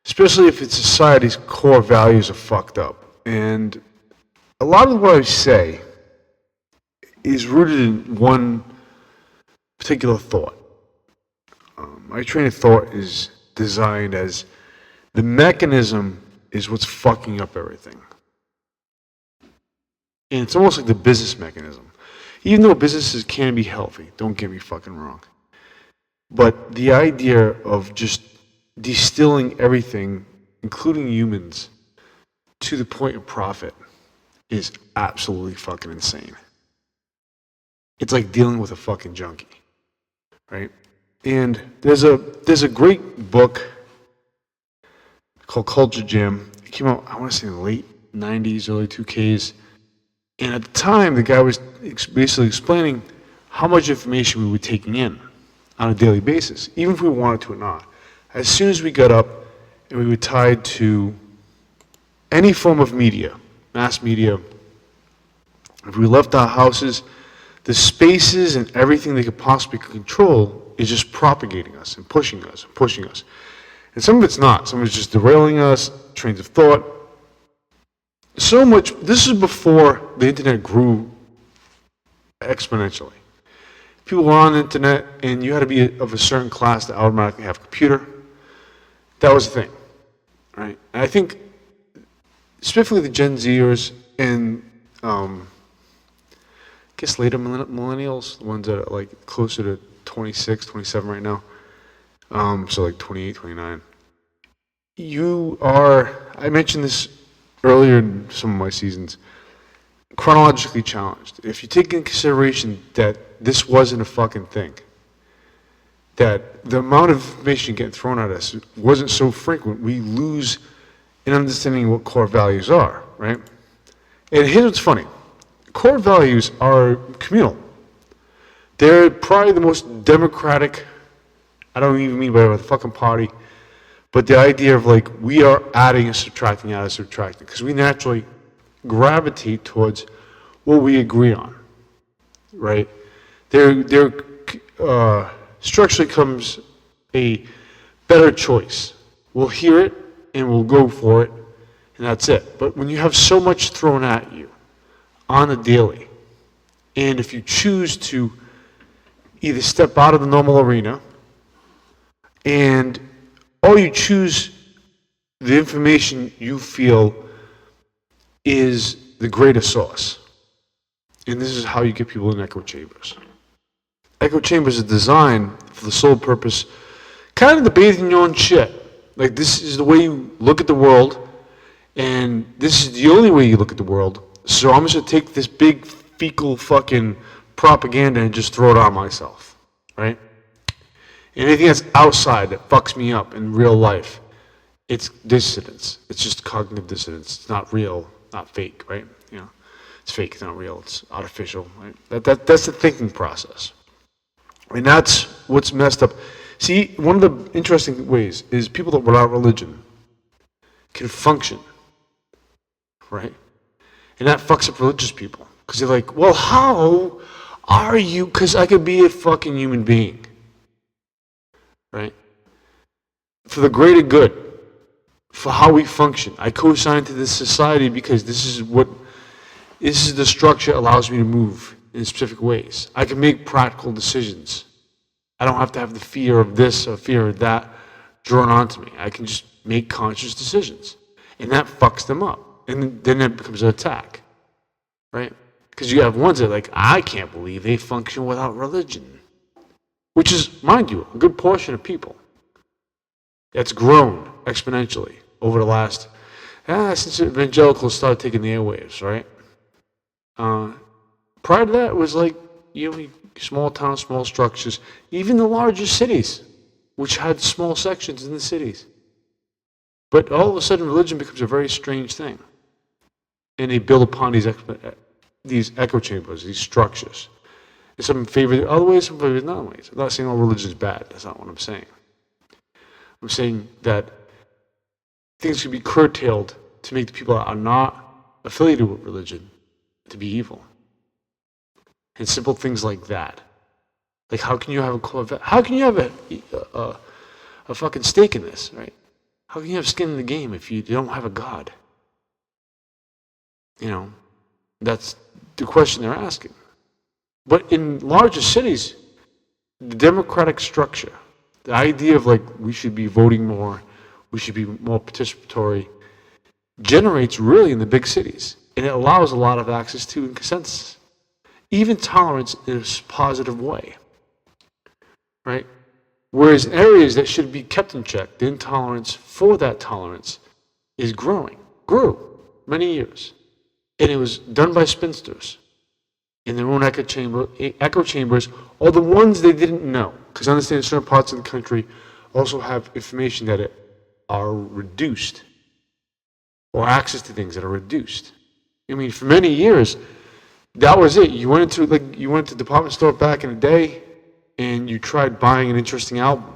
Speaker 1: Especially if it's society's core values are fucked up. And a lot of what I say is rooted in one particular thought. My train of thought is designed as the mechanism is what's fucking up everything. And it's almost like the business mechanism. Even though businesses can be healthy, don't get me fucking wrong. But the idea of just distilling everything, including humans, to the point of profit is absolutely fucking insane. It's like dealing with a fucking junkie, right? And there's a great book called Culture Jam. It came out, I want to say in the late 90s, early 2Ks. And at the time, the guy was basically explaining how much information we were taking in on a daily basis, even if we wanted to or not. As soon as we got up and we were tied to any form of media, mass media, if we left our houses, the spaces and everything they could possibly control is just propagating us and pushing us and pushing us. And some of it's not. Some of it's just derailing us, trains of thought. So much, this is before the internet grew exponentially. People were on the internet and you had to be of a certain class to automatically have a computer. That was the thing, right? And I think specifically the Gen Zers and I guess later millennials, the ones that are like closer to 26, 27 right now, so like 28, 29. I mentioned this earlier in some of my seasons, chronologically challenged. If you take into consideration that this wasn't a fucking thing, that the amount of information getting thrown at us wasn't so frequent, we lose in understanding what core values are, right? And here's what's funny. Core values are communal. They're probably the most democratic, I don't even mean by the fucking party, but the idea of like we are adding and subtracting, adding and subtracting, because we naturally gravitate towards what we agree on, right? There structurally comes a better choice. We'll hear it and we'll go for it, and that's it. But when you have so much thrown at you on a daily, and if you choose to either step out of the normal arena and or you choose the information you feel is the greatest source. And this is how you get people in echo chambers. Echo chambers are designed for the sole purpose, kind of to bathe in your own shit. Like this is the way you look at the world, and this is the only way you look at the world. So I'm just gonna take this big fecal fucking propaganda and just throw it on myself, right? And anything that's outside that fucks me up in real life, it's dissonance. It's just cognitive dissonance. It's not real, not fake, right? You know, it's fake, it's not real, it's artificial, right? That's the thinking process. And that's what's messed up. See, one of the interesting ways is people that without religion can function, right? And that fucks up religious people. Because they're like, well, how are you? Because I could be a fucking human being. Right? For the greater good, for how we function. I co-sign to this society because this is the structure allows me to move in specific ways. I can make practical decisions. I don't have to have the fear of this or fear of that drawn onto me. I can just make conscious decisions. And that fucks them up. And then it becomes an attack. Right? Because you have ones that are like, I can't believe they function without religion. Which is, mind you, a good portion of people. That's grown exponentially over the last, since evangelicals started taking the airwaves, right? Prior to that, it was like, small towns, small structures, even the largest cities, which had small sections in the cities. But all of a sudden, religion becomes a very strange thing. And they build upon these echo chambers, these structures. Some favor it other ways, some favor it other ways. I'm not saying all religion is bad. That's not what I'm saying. I'm saying that things can be curtailed to make the people that are not affiliated with religion to be evil. And simple things like that. Like how can you have how can you have a fucking stake in this, right? How can you have skin in the game if you don't have a God? That's the question they're asking. But in larger cities, the democratic structure, the idea of like we should be voting more, we should be more participatory, generates really in the big cities. And it allows a lot of access to and consensus. Even tolerance in a positive way. Right? Whereas in areas that should be kept in check, the intolerance for that tolerance is grew many years. And it was done by spinsters in their own echo chambers, or the ones they didn't know. Because understand certain parts of the country also have information that are reduced, or access to things that are reduced. I mean, for many years, that was it. You went to the department store back in the day, and you tried buying an interesting album,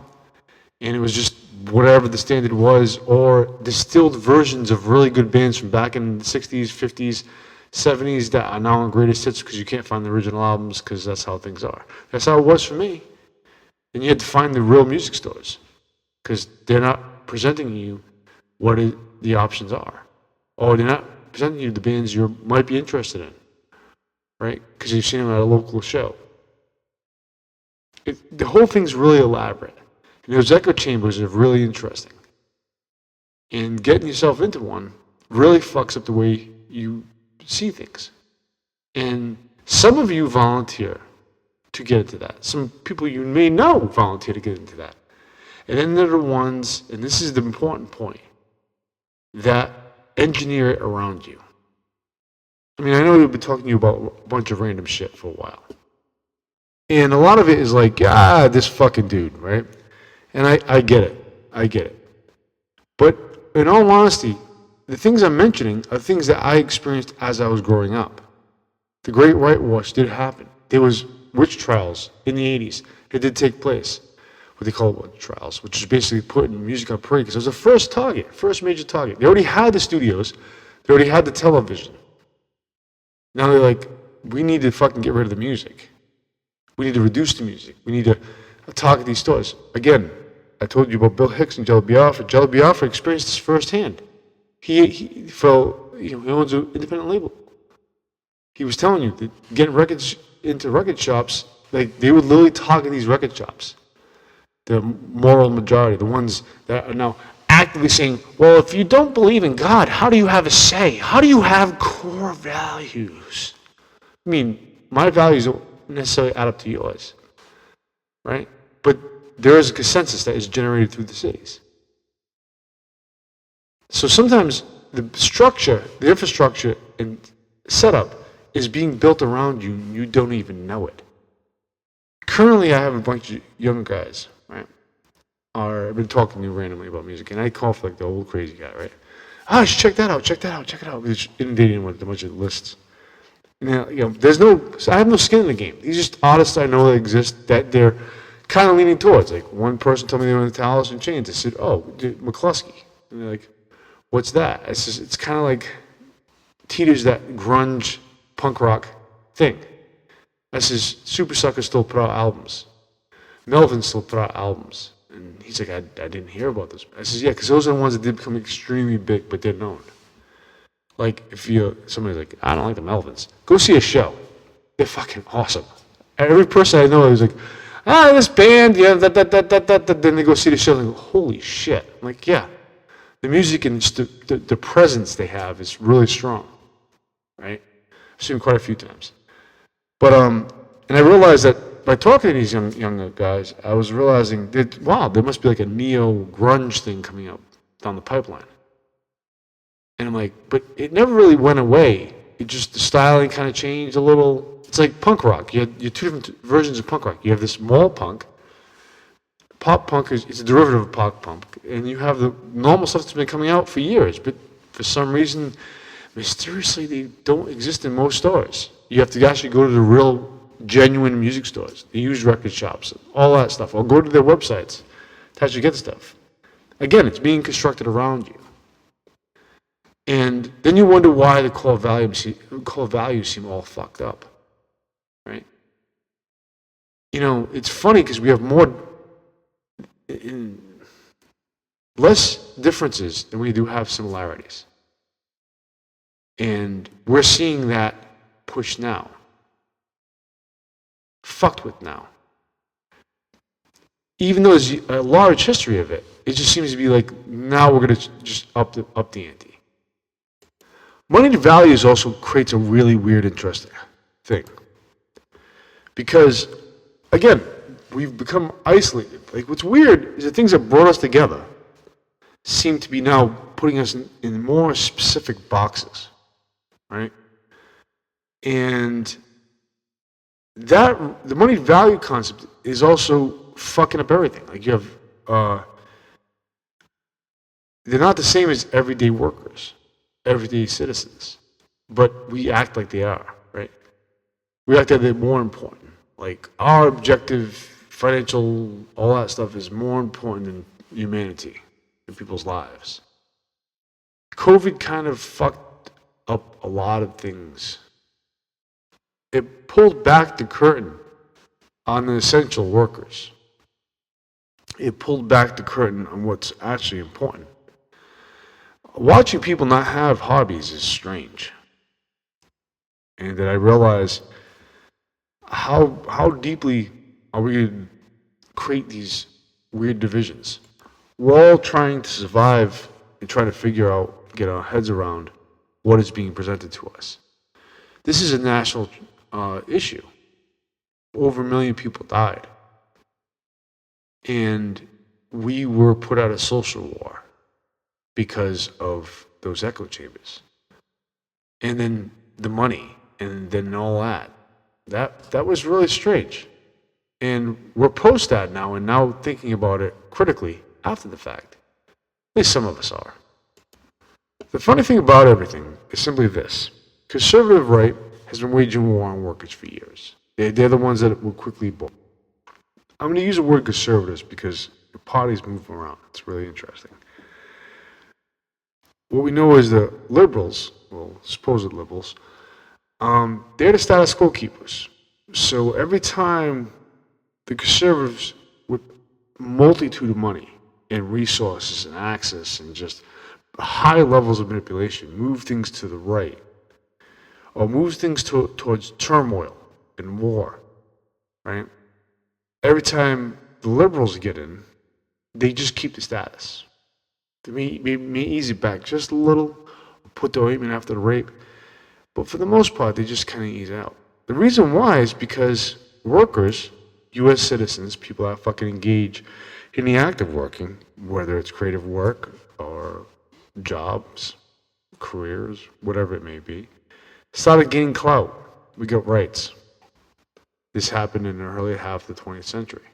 Speaker 1: and it was just whatever the standard was, or distilled versions of really good bands from back in the 60s, 50s, 70s that are now on greatest hits because you can't find the original albums because that's how things are. That's how it was for me. And you had to find the real music stores because they're not presenting you what the options are. Or they're not presenting you the bands you might be interested in, right? Because you've seen them at a local show. The whole thing's really elaborate. And those echo chambers are really interesting. And getting yourself into one really fucks up the way you see things. And some of you volunteer to get into that. Some people you may know volunteer to get into that. And then there are the ones, and this is the important point, that engineer it around you. I mean, I know we've been talking to you about a bunch of random shit for a while. And a lot of it is like, this fucking dude, right? And I get it. I get it. But in all honesty, the things I'm mentioning are things that I experienced as I was growing up. The Great Whitewash did happen. There was witch trials in the 80s. It did take place. What they call witch trials, which is basically putting music on parade, because it was the first target, first major target. They already had the studios. They already had the television. Now they're like, we need to fucking get rid of the music. We need to reduce the music. We need to target these stores. Again, I told you about Bill Hicks and Jello Biafra. Jello Biafra experienced this firsthand. He owns an independent label. He was telling you that getting records into record shops, like they would literally target these record shops. The moral majority, the ones that are now actively saying, well, if you don't believe in God, how do you have a say? How do you have core values? I mean, my values don't necessarily add up to yours, right? But there is a consensus that is generated through the cities. So sometimes the structure, the infrastructure and setup is being built around you and you don't even know it. Currently, I have a bunch of young guys, right? I've been talking to you randomly about music, and I call for like the old crazy guy, right? You should check that out, check it out. We're just inundating him with a bunch of lists. Now, I have no skin in the game. These are just artists I know that exist that they're kind of leaning towards. Like one person told me they were in the Alice in Chains. I said, McCluskey. And they're like, what's that? It's kind of like teeters that grunge punk rock thing. I says, Super Sucker still put out albums. Melvin still put out albums. And he's like, I didn't hear about this. I says, yeah, because those are the ones that did become extremely big, but they're known. Like, if somebody's like, I don't like the Melvins, go see a show. They're fucking awesome. Every person I know is like, this band, yeah, then they go see the show and they go, holy shit. I'm like, yeah. The music and just the presence they have is really strong, right? I've seen them quite a few times. But, and I realized that by talking to these young guys, I was realizing that, wow, there must be like a neo-grunge thing coming up down the pipeline. And I'm like, but it never really went away. It just, the styling kind of changed a little. It's like punk rock. You have two different versions of punk rock. You have this mall punk. Pop punk is a derivative of pop punk. And you have the normal stuff that's been coming out for years. But for some reason, mysteriously, they don't exist in most stores. You have to actually go to the real, genuine music stores, the used record shops, all that stuff. Or go to their websites to actually get the stuff. Again, it's being constructed around you. And then you wonder why the core values seem all fucked up, right? It's funny because we have less differences than we do have similarities. And we're seeing that push now. Fucked with now. Even though there's a large history of it, it just seems to be like, now we're going to just up the ante. Money to values also creates a really weird, interesting thing. Because, again, we've become isolated. Like, what's weird is the things that brought us together seem to be now putting us in more specific boxes, right? And the money value concept is also fucking up everything. Like, you have, they're not the same as everyday workers. Everyday citizens, but we act like they are, right? We act like they're more important. Like our objective, financial, all that stuff is more important than humanity in people's lives. COVID kind of fucked up a lot of things. It pulled back the curtain on the essential workers. It pulled back the curtain on what's actually important. Watching people not have hobbies is strange. And that I realize how deeply are we going to create these weird divisions. We're all trying to survive and try to figure out, get our heads around what is being presented to us. This is a national issue. Over 1 million people died. And we were put out of social war because of those echo chambers. And then the money, and then all that. That was really strange. And we're post that now and now thinking about it critically after the fact. At least some of us are. The funny thing about everything is simply this. Conservative right has been waging war on workers for years. They're the ones that will quickly bolt. I'm going to use the word conservatives because the parties move around. It's really interesting. What we know is the liberals, well, supposed liberals, they're the status quo keepers. So every time the conservatives, with multitude of money and resources and access and just high levels of manipulation, move things to the right, or move things towards turmoil and war, right? Every time the liberals get in, they just keep the status. They may ease it back just a little, put the ointment after the rape, but for the most part, they just kind of ease out. The reason why is because workers, U.S. citizens, people that fucking engage in the act of working, whether it's creative work or jobs, careers, whatever it may be, started gaining clout. We got rights. This happened in the early half of the 20th century,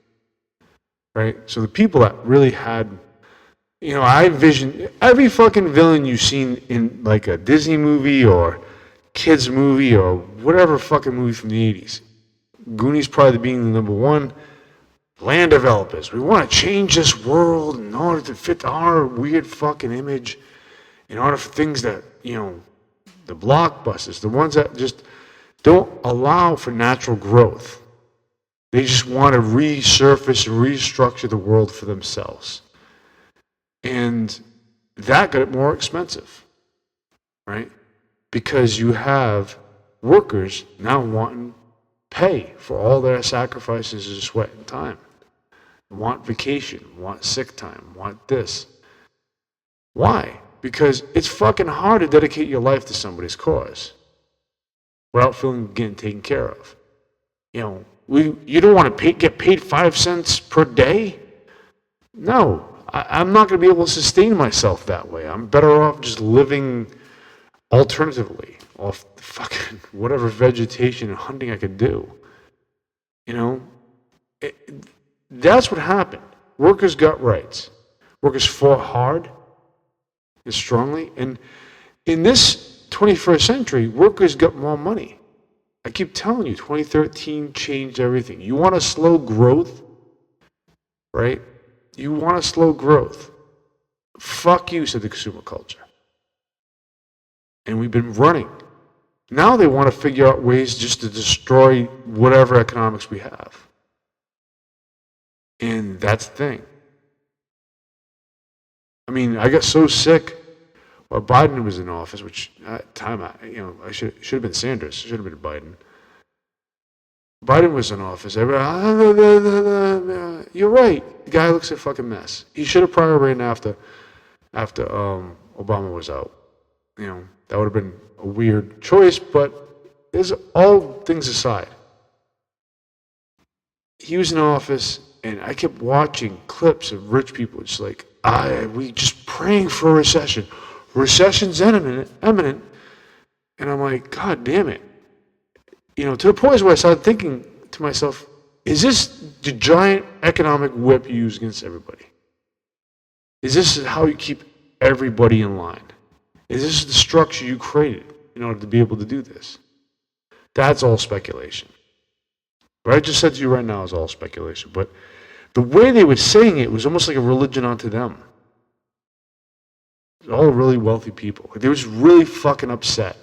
Speaker 1: right? So the people that really had, I envision every fucking villain you've seen in like a Disney movie or kids movie or whatever fucking movie from the 80s. Goonies probably being the number one. Land developers. We want to change this world in order to fit our weird fucking image, in order for things that, the blockbusters, the ones that just don't allow for natural growth. They just want to resurface and restructure the world for themselves. And that got more expensive, right? Because you have workers now wanting pay for all their sacrifices and sweat and time. Want vacation, want sick time, want this. Why? Because it's fucking hard to dedicate your life to somebody's cause without feeling getting taken care of. You don't want to get paid 5 cents per day? No, I'm not going to be able to sustain myself that way. I'm better off just living alternatively off fucking whatever vegetation and hunting I could do. That's what happened. Workers got rights. Workers fought hard and strongly. And in this 21st century, workers got more money. I keep telling you, 2013 changed everything. You want to slow growth, right? You want to slow growth. Fuck you, said the consumer culture. And we've been running. Now they want to figure out ways just to destroy whatever economics we have. And that's the thing. I got so sick while Biden was in office, which at the time, I should have been Sanders. Should have been Biden. Biden was in office. Everybody, you're right. The guy looks a fucking mess. He should have probably ran after Obama was out. That would have been a weird choice, but there's all things aside. He was in office, and I kept watching clips of rich people just like, we just praying for a recession. Recession's imminent. And I'm like, God damn it. To the point where I started thinking to myself, is this the giant economic whip you use against everybody? Is this how you keep everybody in line? Is this the structure you created in order to be able to do this? That's all speculation. What I just said to you right now is all speculation. But the way they were saying it was almost like a religion unto them. All really wealthy people. They were just really fucking upset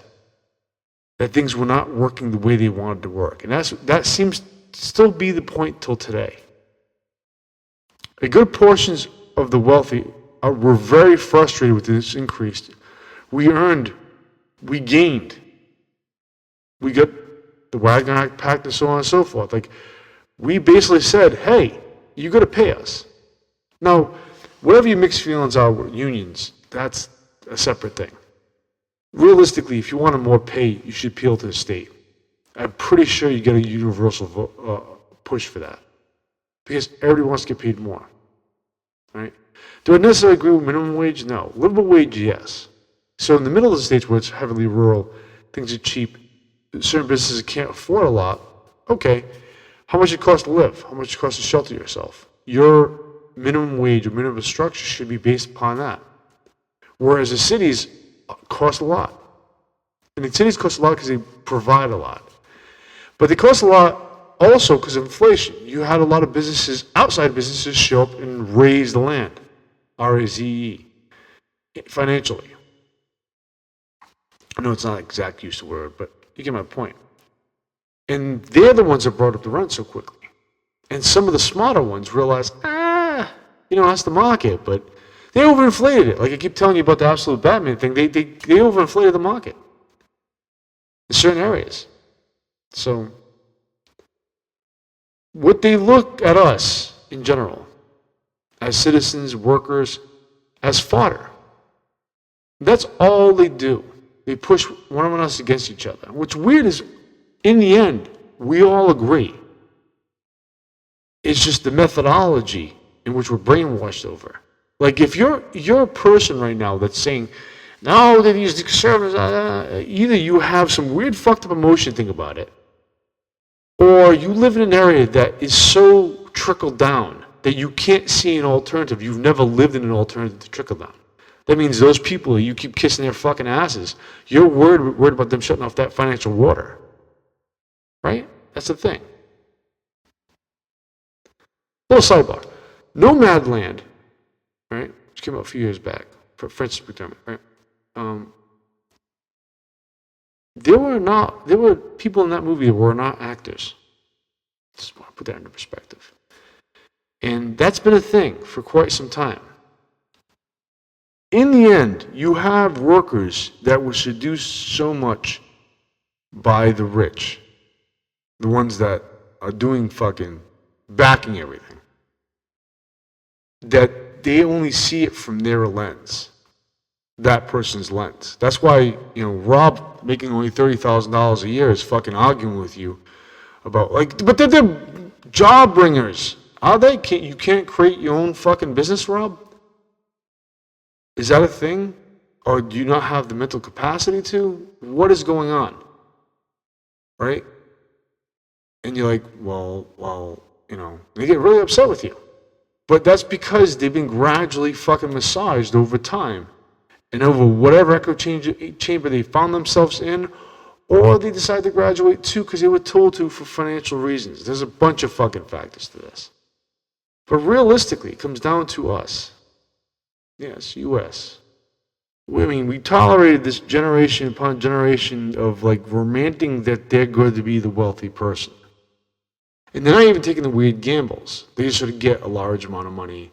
Speaker 1: that things were not working the way they wanted to work. And that seems to still be the point till today. A good portions of the wealthy were very frustrated with this increase. We gained. We got the Wagner Pact and so on and so forth. Like, we basically said, hey, you got to pay us. Now, whatever your mixed feelings are with unions, that's a separate thing. Realistically, if you wanted more pay, you should appeal to the state. I'm pretty sure you get a universal push for that. Because everybody wants to get paid more. Right? Do I necessarily agree with minimum wage? No. Livable wage, yes. So in the middle of the states where it's heavily rural, things are cheap, certain businesses can't afford a lot, okay. how much it costs to live, how much it costs to shelter yourself. Your minimum wage or minimum structure should be based upon that. Whereas the cities cost a lot. And the cities cost a lot because they provide a lot. But they cost a lot also because of inflation. You had a lot of businesses, outside businesses, show up and raise the land. R-A-Z-E. Financially. I know it's not an exact use of the word, but you get my point. And they're the ones that brought up the rent so quickly. And some of the smarter ones realized, that's the market, but they overinflated it. Like I keep telling you about the absolute Batman thing, they overinflated the market in certain areas. So, what they look at us in general, as citizens, workers, as fodder. That's all they do. They push one of us against each other. What's weird is, in the end, we all agree. It's just the methodology in which we're brainwashed over. Like if you're a person right now that's saying, no, that these conservatives, either you have some weird fucked up emotion thing about it, or you live in an area that is so trickled down that you can't see an alternative. You've never lived in an alternative to trickle down. That means those people, you keep kissing their fucking asses, you're worried about them shutting off that financial water. Right? That's the thing. Little sidebar. Nomadland, right, which came out a few years back, for Francis McDermott, right? There were people in that movie that were not actors. Just want to put that into perspective. And that's been a thing for quite some time. In the end, you have workers that were seduced so much by the rich, the ones that are doing fucking backing everything, that they only see it from their lens, that person's lens. That's why, Rob making only $30,000 a year is fucking arguing with you about, but they're the job bringers. Are they? You can't create your own fucking business, Rob? Is that a thing? Or do you not have the mental capacity to? What is going on? Right? And you're like, well, they get really upset with you. But that's because they've been gradually fucking massaged over time and over whatever echo chamber they found themselves in, or they decide to graduate to because they were told to for financial reasons. There's a bunch of fucking factors to this. But realistically, it comes down to us. Yes, U.S. We tolerated this generation upon generation of romanting that they're going to be the wealthy person. And they're not even taking the weird gambles. They just sort of get a large amount of money.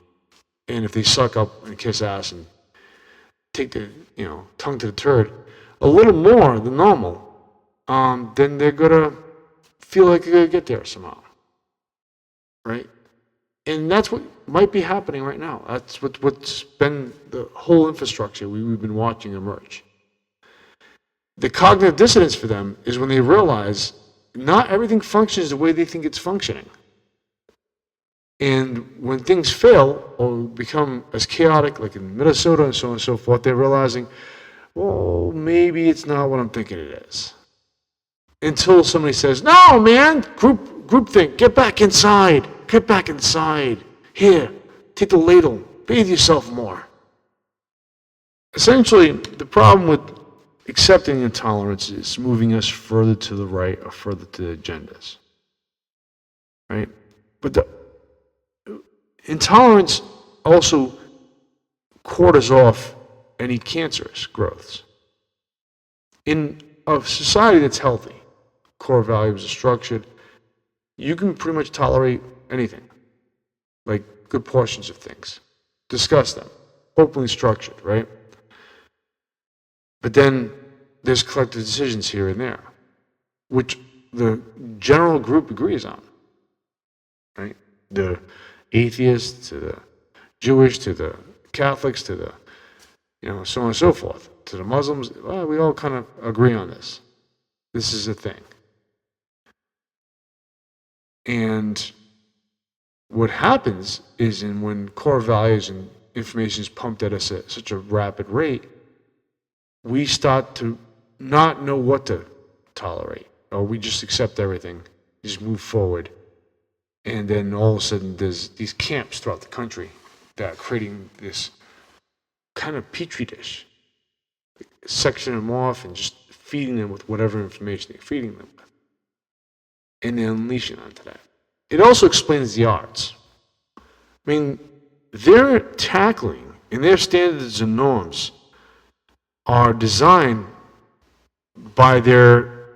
Speaker 1: And if they suck up and kiss ass and take the, tongue to the turd a little more than normal, then they're going to feel like they're going to get there somehow. Right? And that's what might be happening right now. That's what's been the whole infrastructure we've been watching emerge. The cognitive dissonance for them is when they realize not everything functions the way they think it's functioning. And when things fail or become as chaotic, like in Minnesota and so on and so forth, they're realizing, well, maybe it's not what I'm thinking it is. Until somebody says, no, man, groupthink, get back inside. Get back inside. Here, take the ladle. Bathe yourself more. Essentially, the problem with accepting intolerance is moving us further to the right or further to the agendas. Right? But the intolerance also quarters off any cancerous growths. In a society that's healthy, core values are structured, you can pretty much tolerate anything, like good portions of things. Discuss them, openly structured, right? But then there's collective decisions here and there, which the general group agrees on, right? The atheists to the Jewish to the Catholics to the, so on and so forth, to the Muslims, we all kind of agree on this. This is a thing. And what happens is when core values and information is pumped at us at such a rapid rate, we start to not know what to tolerate, or we just accept everything, just move forward, And then all of a sudden there's these camps throughout the country that are creating this kind of petri dish, sectioning them off and just feeding them with whatever information they're feeding them with. And then unleashing onto that. It also explains the arts. I mean, they're tackling, and their standards and norms are designed by their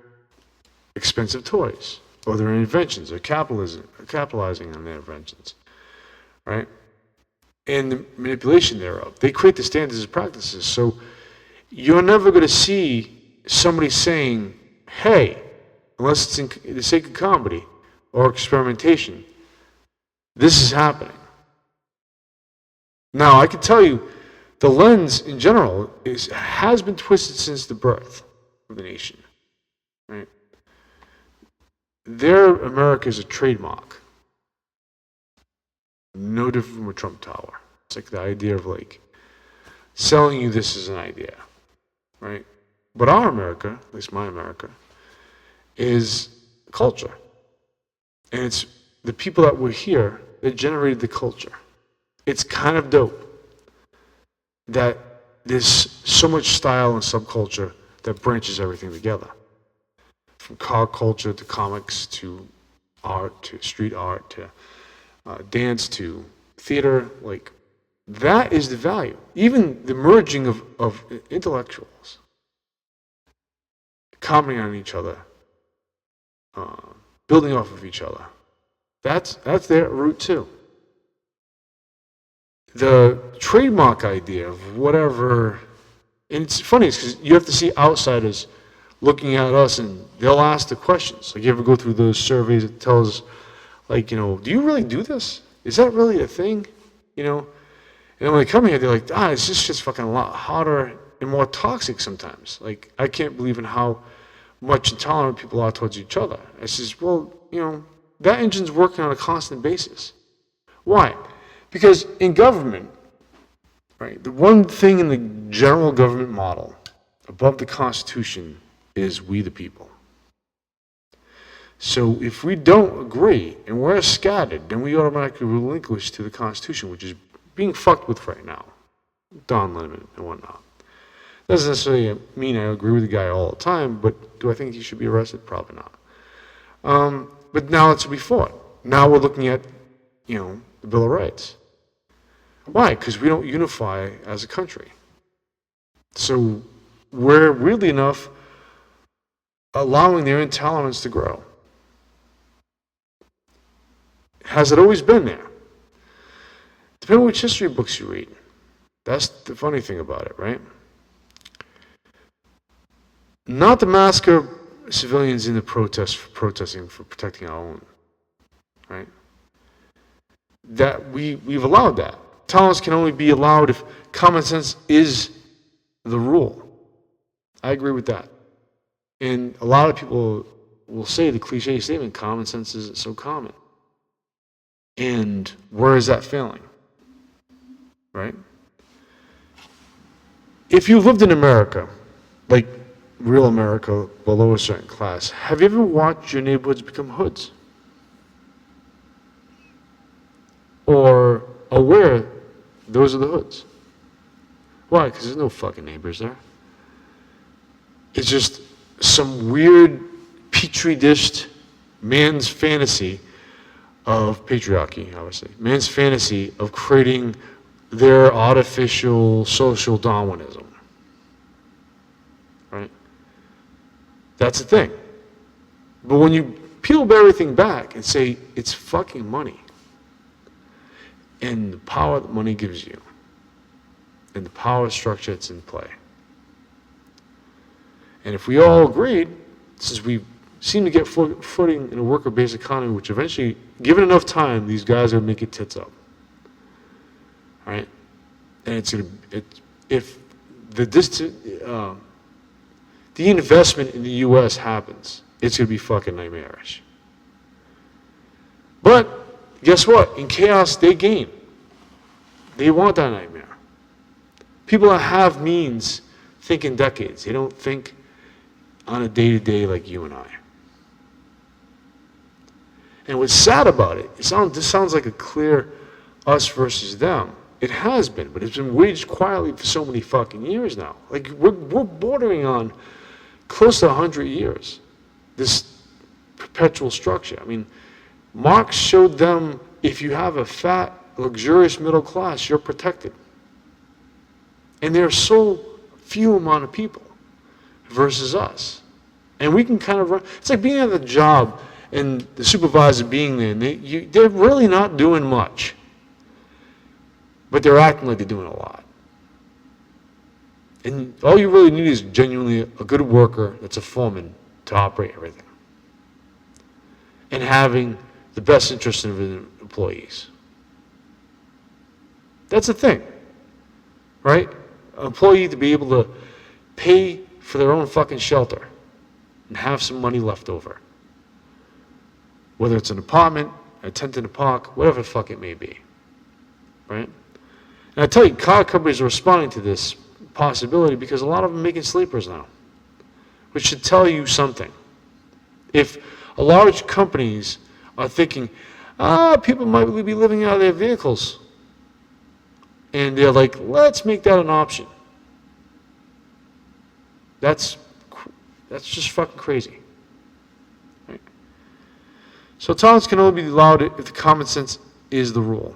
Speaker 1: expensive toys, or their inventions, or capitalizing on their inventions, right? And the manipulation thereof. They create the standards and practices. So you're never going to see somebody saying, hey, unless it's in the sake of comedy or experimentation, this is happening. Now, I can tell you, the lens in general has been twisted since the birth of the nation, right? Their America is a trademark. No different from a Trump Tower. It's like the idea of like selling you this as an idea, right? But our America, at least my America, is culture. And it's the people that were here that generated the culture. It's kind of dope that there's so much style and subculture that branches everything together. From car culture to comics to art to street art to dance to theater, like that is the value. Even the merging of intellectuals, commenting on each other, building off of each other. That's their root too. The trademark idea of whatever, and it's funny because you have to see outsiders looking at us and they'll ask the questions. Like you ever go through those surveys that tells, like, you know, do you really do this? Is that really a thing? You know? And when they come here, they're like, it's just fucking a lot hotter and more toxic sometimes. Like, I can't believe in how much intolerant people are towards each other. I says, well, you know, that engine's working on a constant basis. Why? Because in government, right, the one thing in the general government model above the Constitution is we the people. So if we don't agree and we're scattered, then we automatically relinquish to the Constitution, which is being fucked with right now. Don Lemon and whatnot. Doesn't necessarily mean I agree with the guy all the time, but do I think he should be arrested? Probably not. But now it's to be fought. Now we're looking at, you know, the Bill of Rights. Why? Because we don't unify as a country. So we're weirdly enough allowing their intolerance to grow. Has it always been there? Depending on which history books you read. That's the funny thing about it, right? Not to massacre civilians in the protests for protesting for protecting our own, right? That we've allowed that. Tolerance can only be allowed if common sense is the rule. I agree with that. And a lot of people will say the cliche statement, common sense isn't so common. And where is that failing? Right? If you lived in America, like real America below a certain class, have you ever watched your neighborhoods become hoods? Or aware those are the hoods? Why? Because there's no fucking neighbors there. It's just some weird petri dished man's fantasy of patriarchy, obviously. Man's fantasy of creating their artificial social Darwinism. Right? That's the thing. But when you peel everything back and say it's fucking money, and the power that money gives you, and the power structure that's in play. And if we all agreed, since we seem to get footing in a worker-based economy, which eventually, given enough time, these guys are making tits up. All right? And it's gonna, if the investment in the U.S. happens, it's gonna be fucking nightmarish. But guess what? In chaos, they gain. They want that nightmare. People that have means think in decades. They don't think on a day-to-day like you and I. And what's sad about it, this sounds like a clear us versus them. It has been, but it's been waged quietly for so many fucking years now. Like, we're bordering on close to 100 years, this perpetual structure. I mean, Marx showed them if you have a fat, luxurious middle class, you're protected. And there are so few amount of people versus us. And we can kind of run, it's like being at the job and the supervisor being there, and they're really not doing much. But they're acting like they're doing a lot. And all you really need is genuinely a good worker that's a foreman to operate everything. And having the best interest of the employees. That's the thing, right? An employee to be able to pay for their own fucking shelter and have some money left over. Whether it's an apartment, a tent in a park, whatever the fuck it may be, right? And I tell you, car companies are responding to this possibility because a lot of them are making sleepers now, which should tell you something. If a large companies are thinking, people might be living out of their vehicles, and they're like, let's make that an option. That's just fucking crazy. Right? So tolerance can only be allowed if the common sense is the rule.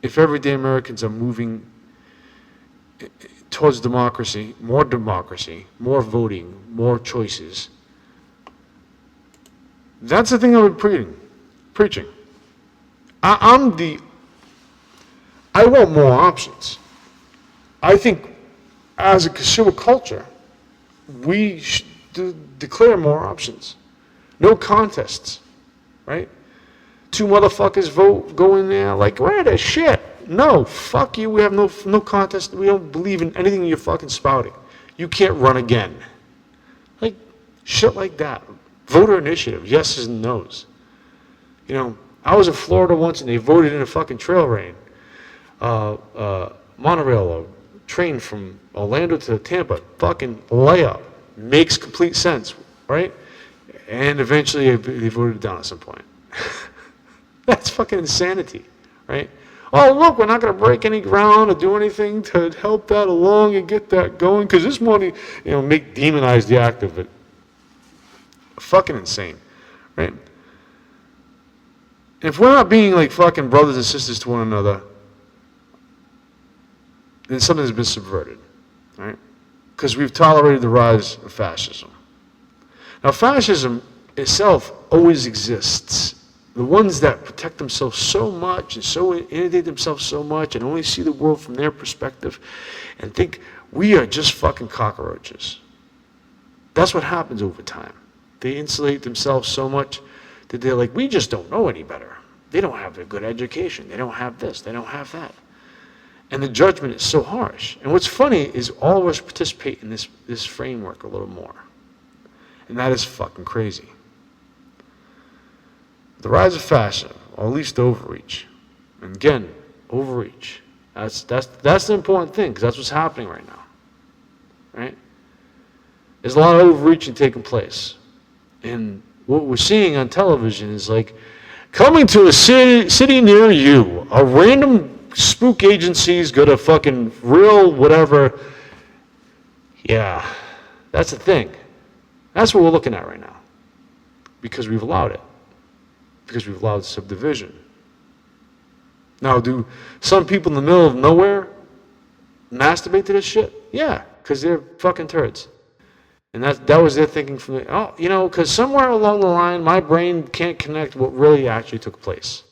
Speaker 1: If everyday Americans are moving towards democracy, more voting, more choices, that's the thing I'm preaching. I want more options. I think as a consumer culture, we should declare more options. No contests, right? Two motherfuckers go in there like, where the shit? No, fuck you, we have no contest. We don't believe in anything you're fucking spouting. You can't run again. Like, shit like that. Voter initiative, yeses and nos. You know, I was in Florida once and they voted in a fucking trail rain. Monorail, a train from Orlando to Tampa, fucking layup. Makes complete sense, right? And eventually they voted it down at some point. That's fucking insanity, right? Oh, look, we're not going to break any ground or do anything to help that along and get that going because this money, demonize the act of it. Fucking insane, right? And if we're not being like fucking brothers and sisters to one another, then something has been subverted, right? Because we've tolerated the rise of fascism. Now, fascism itself always exists. The ones that protect themselves so much and so inundate themselves so much and only see the world from their perspective and think we are just fucking cockroaches. That's what happens over time. They insulate themselves so much that they're like, we just don't know any better. They don't have a good education. They don't have this. They don't have that. And the judgment is so harsh. And what's funny is all of us participate in this framework a little more. And that is fucking crazy. The rise of fascism, or at least overreach. And again, overreach. That's the important thing, because that's what's happening right now. Right? There's a lot of overreaching taking place. And what we're seeing on television is like, coming to a city near you, a random spook agency's got a fucking real whatever. Yeah, that's the thing. That's what we're looking at right now. Because we've allowed it. Because we've allowed subdivision. Now, do some people in the middle of nowhere masturbate to this shit? Yeah, because they're fucking turds. And that was their thinking from because somewhere along the line, my brain can't connect what really actually took place.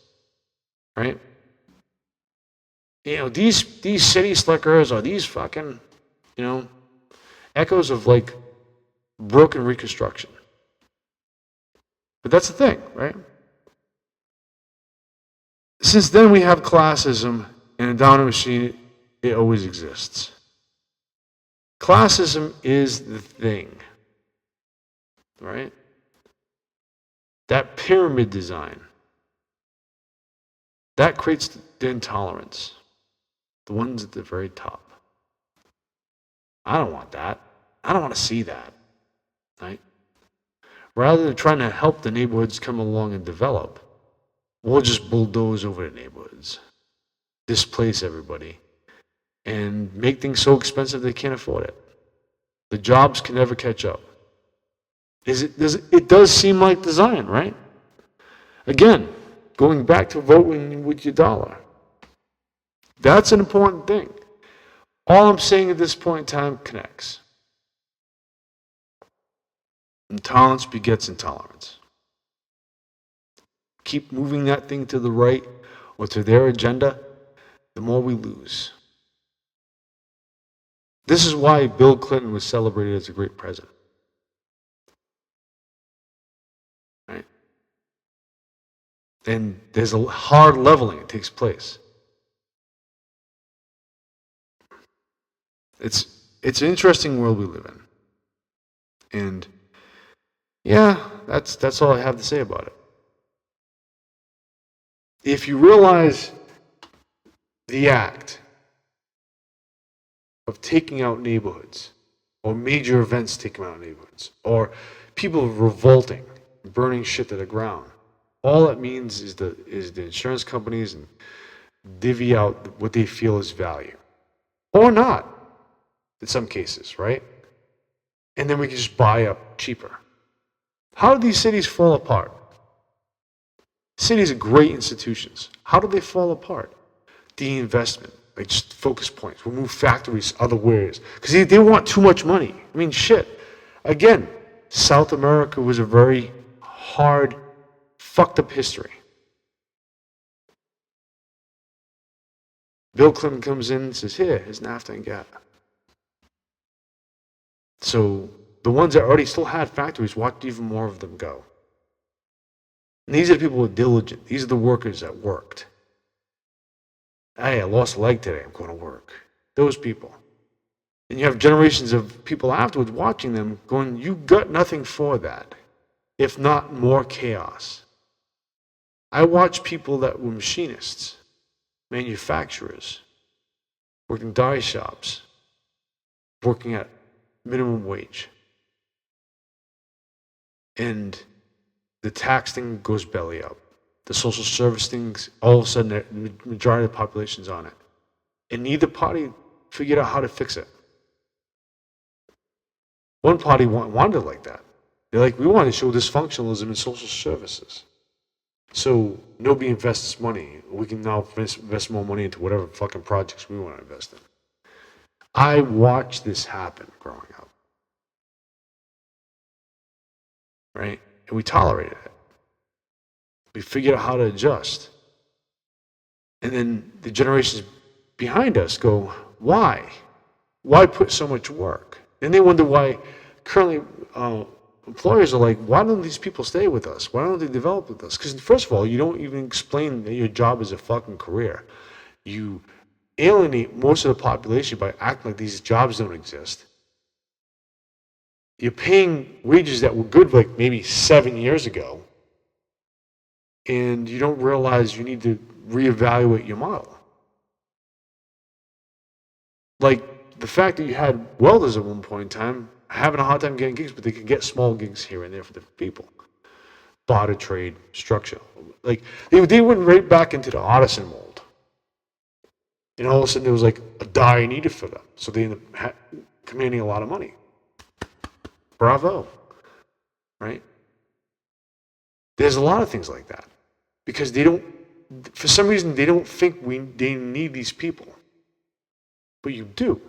Speaker 1: Right? These city slickers are these fucking, echoes of like broken reconstruction. But that's the thing, right? Since then we have classism, and a dominant machine, it always exists. Classism is the thing, right? That pyramid design, that creates the intolerance, the ones at the very top. I don't want that. I don't want to see that, right? Rather than trying to help the neighborhoods come along and develop, we'll just bulldoze over the neighborhoods, displace everybody, and make things so expensive they can't afford it. The jobs can never catch up. It does seem like design, right? Again, going back to voting with your dollar. That's an important thing. All I'm saying at this point in time connects. Intolerance begets intolerance. Keep moving that thing to the right or to their agenda, the more we lose. This is why Bill Clinton was celebrated as a great president. Right? And there's a hard leveling that takes place. It's an interesting world we live in. And yeah, that's all I have to say about it. If you realize the act of taking out neighborhoods, or major events taking out neighborhoods, or people revolting, burning shit to the ground, all it means is the insurance companies and divvy out what they feel is value, or not, in some cases, right? And then we can just buy up cheaper. How do these cities fall apart? Cities are great institutions. How do they fall apart? De-investment, like just focus points. We'll move factories other ways. Because they want too much money. I mean, shit. Again, South America was a very hard, fucked up history. Bill Clinton comes in and says, here's NAFTA and GATT. So the ones that already still had factories, watched even more of them go. And these are the people who are diligent. These are the workers that worked. Hey, I lost a leg today, I'm going to work. Those people. And you have generations of people afterwards watching them going, you got nothing for that, if not more chaos. I watched people that were machinists, manufacturers, working dye shops, working at minimum wage. And the tax thing goes belly up. The social service things, all of a sudden, the majority of the population's on it. And neither party figured out how to fix it. One party wanted it like that. They're like, we want to show dysfunctionalism in social services. So nobody invests money. We can now invest more money into whatever fucking projects we want to invest in. I watched this happen growing up. Right? And we tolerated it. We figured out how to adjust. And then the generations behind us go, why? Why put so much work? And they wonder why currently employers are like, why don't these people stay with us? Why don't they develop with us? Because first of all, you don't even explain that your job is a fucking career. You alienate most of the population by acting like these jobs don't exist. You're paying wages that were good like maybe 7 years ago, and you don't realize you need to reevaluate your model. Like the fact that you had welders at one point in time having a hard time getting gigs, but they could get small gigs here and there for different people. Barter trade, structure. Like they went right back into the artisan mold. And all of a sudden there was like a die needed for them. So they ended up commanding a lot of money. Bravo. Right? There's a lot of things like that. Because they don't, for some reason, they don't think they need these people. But you do.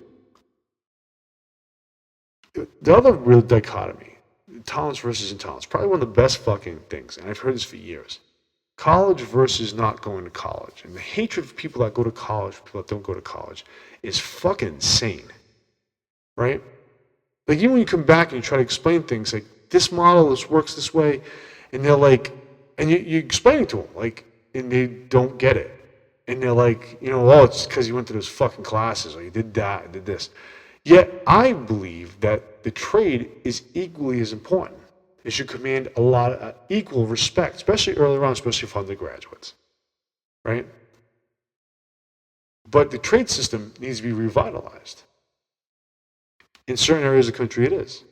Speaker 1: The other real dichotomy, tolerance versus intolerance, probably one of the best fucking things, and I've heard this for years. College versus not going to college. And the hatred for people that go to college, people that don't go to college, is fucking insane. Right? Like even when you come back and you try to explain things like, this model, this works this way, and they're like, and you explain it to them, like, and they don't get it. And they're like, oh, it's because you went to those fucking classes, or you did that, and did this. Yet, I believe that the trade is equally as important. It should command a lot of equal respect, especially early on, especially for undergraduates, right? But the trade system needs to be revitalized. In certain areas of the country, it is.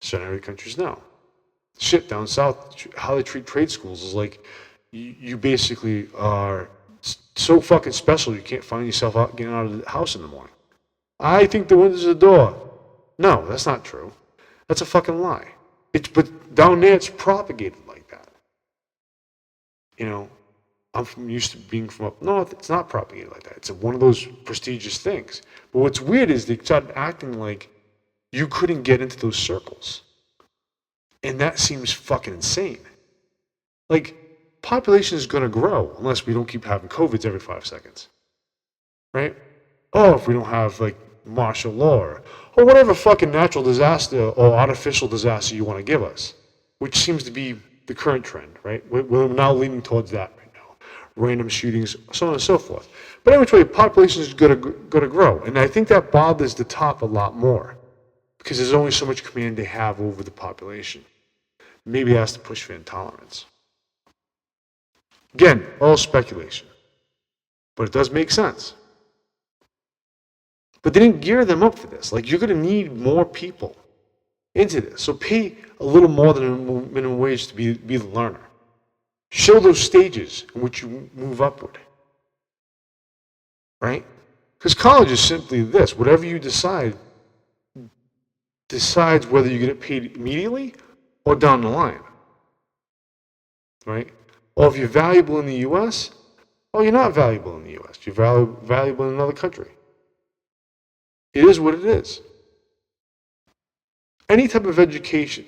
Speaker 1: Certain areas of the countries, no. Shit, down south, how they treat trade schools is like, you basically are so fucking special you can't find yourself out getting out of the house in the morning. I think the window's a door. No, that's not true. That's a fucking lie. But down there it's propagated like that. You know, used to being from up north. It's not propagated like that. It's one of those prestigious things. But what's weird is they started acting like you couldn't get into those circles, and that seems fucking insane. Like, population is going to grow unless we don't keep having COVIDs every 5 seconds, right? Oh, if we don't have like martial law or whatever fucking natural disaster or artificial disaster you want to give us, which seems to be the current trend, right? We're now leaning towards that right now. Random shootings, so on and so forth. But anyway, population is going to grow, and I think that bothers the top a lot more because there's only so much command they have over the population. Maybe that's to push for intolerance. Again, all speculation, but it does make sense. But they didn't gear them up for this. Like, you're going to need more people into this. So pay a little more than a minimum wage to be the learner. Show those stages in which you move upward. Right? Because college is simply this. Whatever you decide decides whether you get paid immediately or down the line. Right? Or if you're valuable in the U.S., or you're not valuable in the U.S. You're valuable in another country. It is what it is. Any type of education,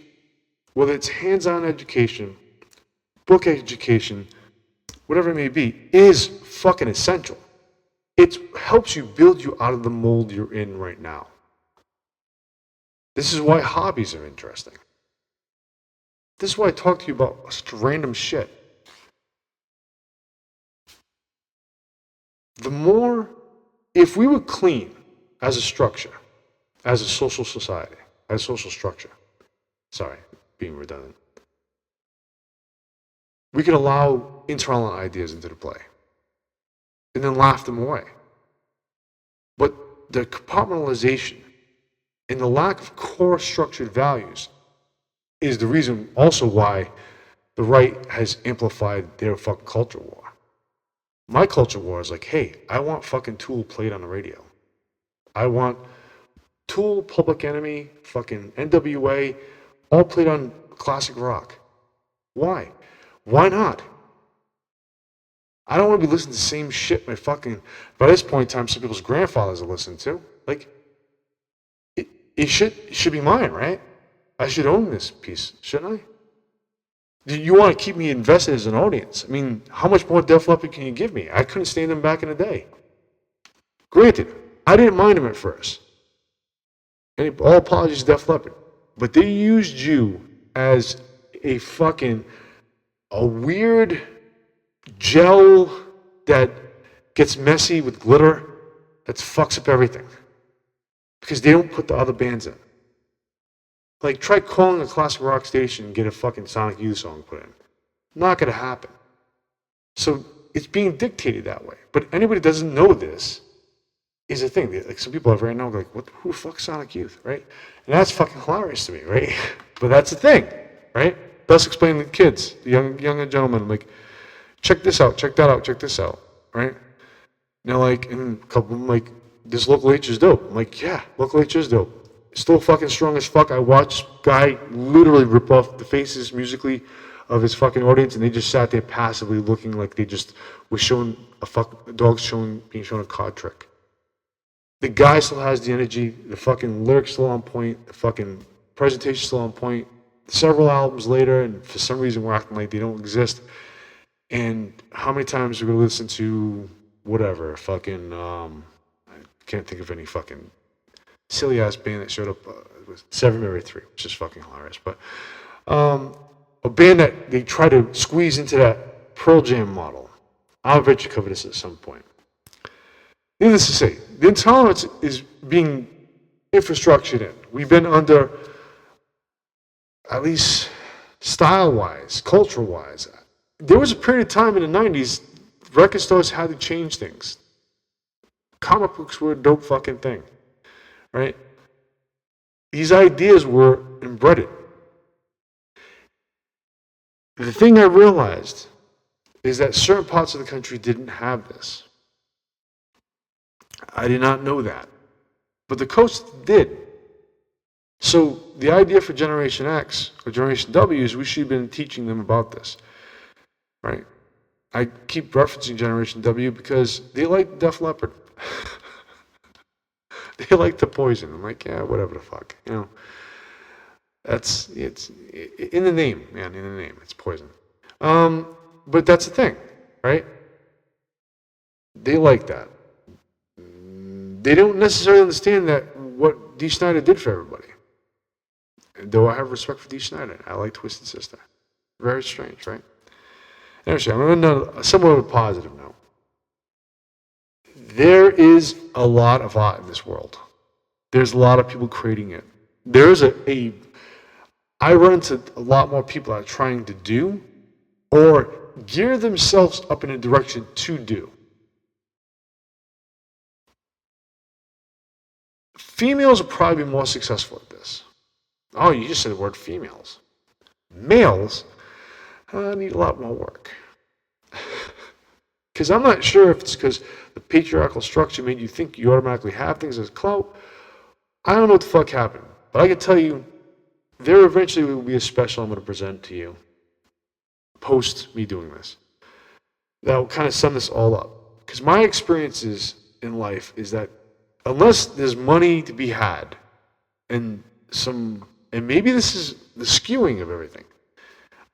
Speaker 1: whether it's hands-on education, book education, whatever it may be, is fucking essential. It helps you build you out of the mold you're in right now. This is why hobbies are interesting. This is why I talk to you about such random shit. The more, if we were clean as a structure, as a social society, as a social structure, sorry, being redundant, we could allow intolerant ideas into the play and then laugh them away. But the compartmentalization and the lack of core structured values is the reason also why the right has amplified their fucking culture war. My culture war is like, hey, I want fucking Tool played on the radio. I want Tool, Public Enemy, fucking NWA, all played on classic rock. Why? Why not? I don't want to be listening to the same shit by this point in time, some people's grandfathers are listening to. Like, it should be mine, right? I should own this piece, shouldn't I? You want to keep me invested as an audience. I mean, how much more Def Leppard can you give me? I couldn't stand them back in the day. Granted, I didn't mind them at first. And all apologies to Def Leppard. But they used you as a weird gel that gets messy with glitter that fucks up everything. Because they don't put the other bands in. Like, try calling a classic rock station and get a fucking Sonic Youth song put in. Not going to happen. So it's being dictated that way. But anybody that doesn't know this is a thing. Like, some people right now are like, who the fuck's Sonic Youth, right? And that's fucking hilarious to me, right? But that's the thing, right? Thus explaining to the kids, the younger gentlemen, like, check this out, check that out, check this out, right? Now, like, and a couple of them, like, this Local H is dope. I'm like, yeah, Local H is dope. Still fucking strong as fuck. I watched guy literally rip off the faces musically of his fucking audience, and they just sat there passively looking like they just was showing being shown a card trick. The guy still has the energy. The fucking lyrics still on point. The fucking presentation still on point. Several albums later, and for some reason we're acting like they don't exist. And how many times are we gonna listen to whatever fucking I can't think of any fucking silly ass band that showed up with 7 Mary 3, which is fucking hilarious. But a band that they try to squeeze into that Pearl Jam model. I'll bet you cover this at some point. Needless to say, the intolerance is being infrastructured in. We've been under, at least style-wise, culture-wise. There was a period of time in the 90s, record stores had to change things. Comic books were a dope fucking thing. Right? These ideas were embedded. The thing I realized is that certain parts of the country didn't have this. I did not know that. But the coast did. So the idea for Generation X or Generation W is we should have been teaching them about this, right? I keep referencing Generation W because they like Def Leppard. They like the Poison. I'm like, yeah, whatever the fuck, you know. It's in the name, man. In the name, it's Poison. But that's the thing, right? They like that. They don't necessarily understand that what Dee Snider did for everybody. Though I have respect for Dee Snider, I like Twisted Sister. Very strange, right? Anyway, I'm on a somewhat of a positive note. There is a lot of art in this world. There's a lot of people creating it. There's I run into a lot more people that are trying to do or gear themselves up in a direction to do. Females will probably be more successful at this. Oh, you just said the word females. Males need a lot more work. Because I'm not sure if it's because the patriarchal structure made you think you automatically have things as clout. I don't know what the fuck happened. But I can tell you, there eventually will be a special I'm going to present to you post me doing this. That will kind of sum this all up. Because my experiences in life is that unless there's money to be had and maybe this is the skewing of everything,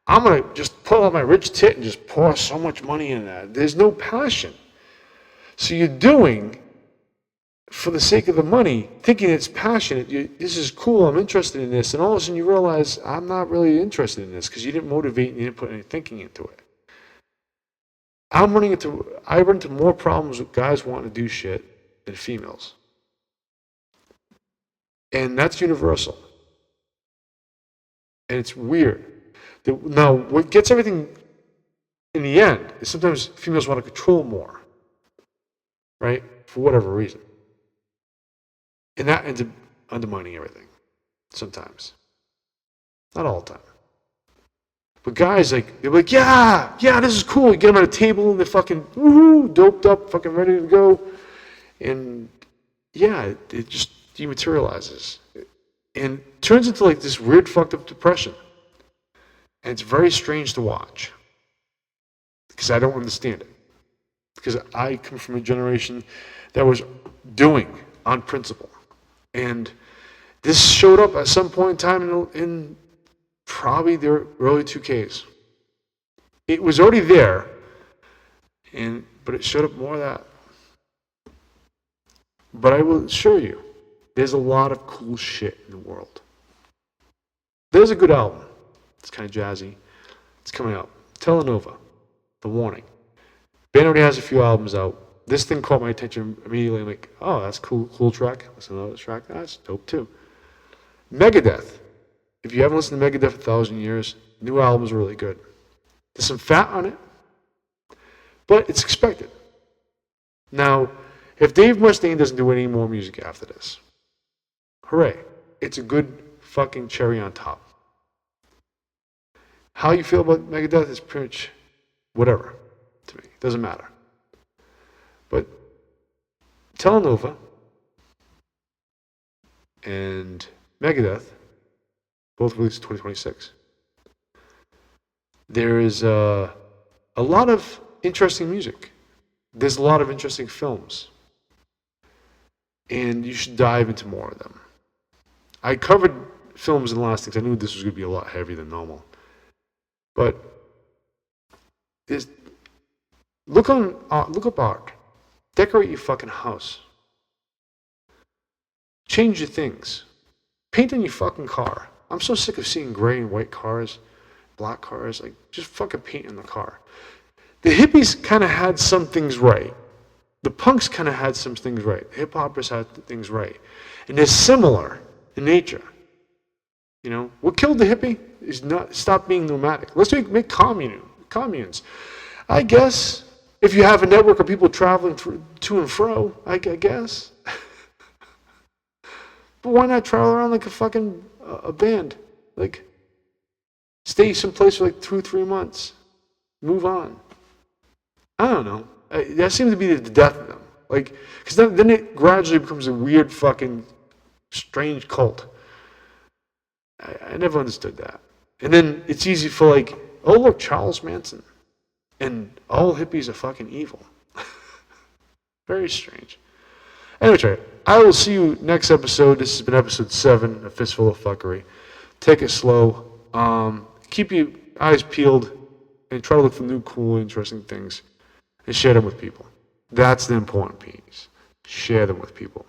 Speaker 1: I'm going to just pull out my rich tit and just pour so much money in that. There's no passion. So you're doing for the sake of the money, thinking it's passionate. This is cool, I'm interested in this. And all of a sudden you realize, I'm not really interested in this because you didn't motivate and you didn't put any thinking into it. I run into more problems with guys wanting to do shit than females. And that's universal. And it's weird. Now, what gets everything in the end is sometimes females want to control more, right? For whatever reason. And that ends up undermining everything, sometimes. Not all the time. But guys, they're like, yeah, this is cool. You get them at a table and they're fucking, woohoo, doped up, fucking ready to go. And yeah, it just dematerializes. And turns into like this weird fucked up depression. And it's very strange to watch. Because I don't understand it. Because I come from a generation that was doing on principle. And this showed up at some point in time in probably the early 2Ks. It was already there, but it showed up more of that. But I will assure you, there's a lot of cool shit in the world. There's a good album. It's kind of jazzy. It's coming out. Telenova, The Warning. Band already has a few albums out. This thing caught my attention immediately. I'm like, oh, that's cool track. Listen to that track. That's dope too. Megadeth. If you haven't listened to Megadeth 1,000 years, new album is really good. There's some fat on it, but it's expected. Now, if Dave Mustaine doesn't do any more music after this, hooray. It's a good fucking cherry on top. How you feel about Megadeth is pretty much whatever to me. Doesn't matter. But Telenova and Megadeth, both released in 2026. There is a lot of interesting music. There's a lot of interesting films. And you should dive into more of them. I covered films in the last things. I knew this was going to be a lot heavier than normal. But look up art. Decorate your fucking house. Change your things. Paint on your fucking car. I'm so sick of seeing gray and white cars, black cars. Like, just fucking paint in the car. The hippies kind of had some things right. The punks kind of had some things right. The hip-hoppers had things right. And they're similar in nature. You know, what killed the hippie is not stop being nomadic. Let's make communes. I guess if you have a network of people traveling to and fro, I guess. But why not travel around like a fucking a band? Like, stay someplace for like 2 or 3 months. Move on. I don't know. That seems to be the death of them. Like, because then it gradually becomes a weird fucking strange cult. I never understood that. And then it's easy for like, oh look, Charles Manson. And all hippies are fucking evil. Very strange. Anyway, I will see you next episode. This has been episode 7, A Fistful of Fuckery. Take it slow. Keep your eyes peeled and try to look for new, cool, interesting things and share them with people. That's the important piece. Share them with people.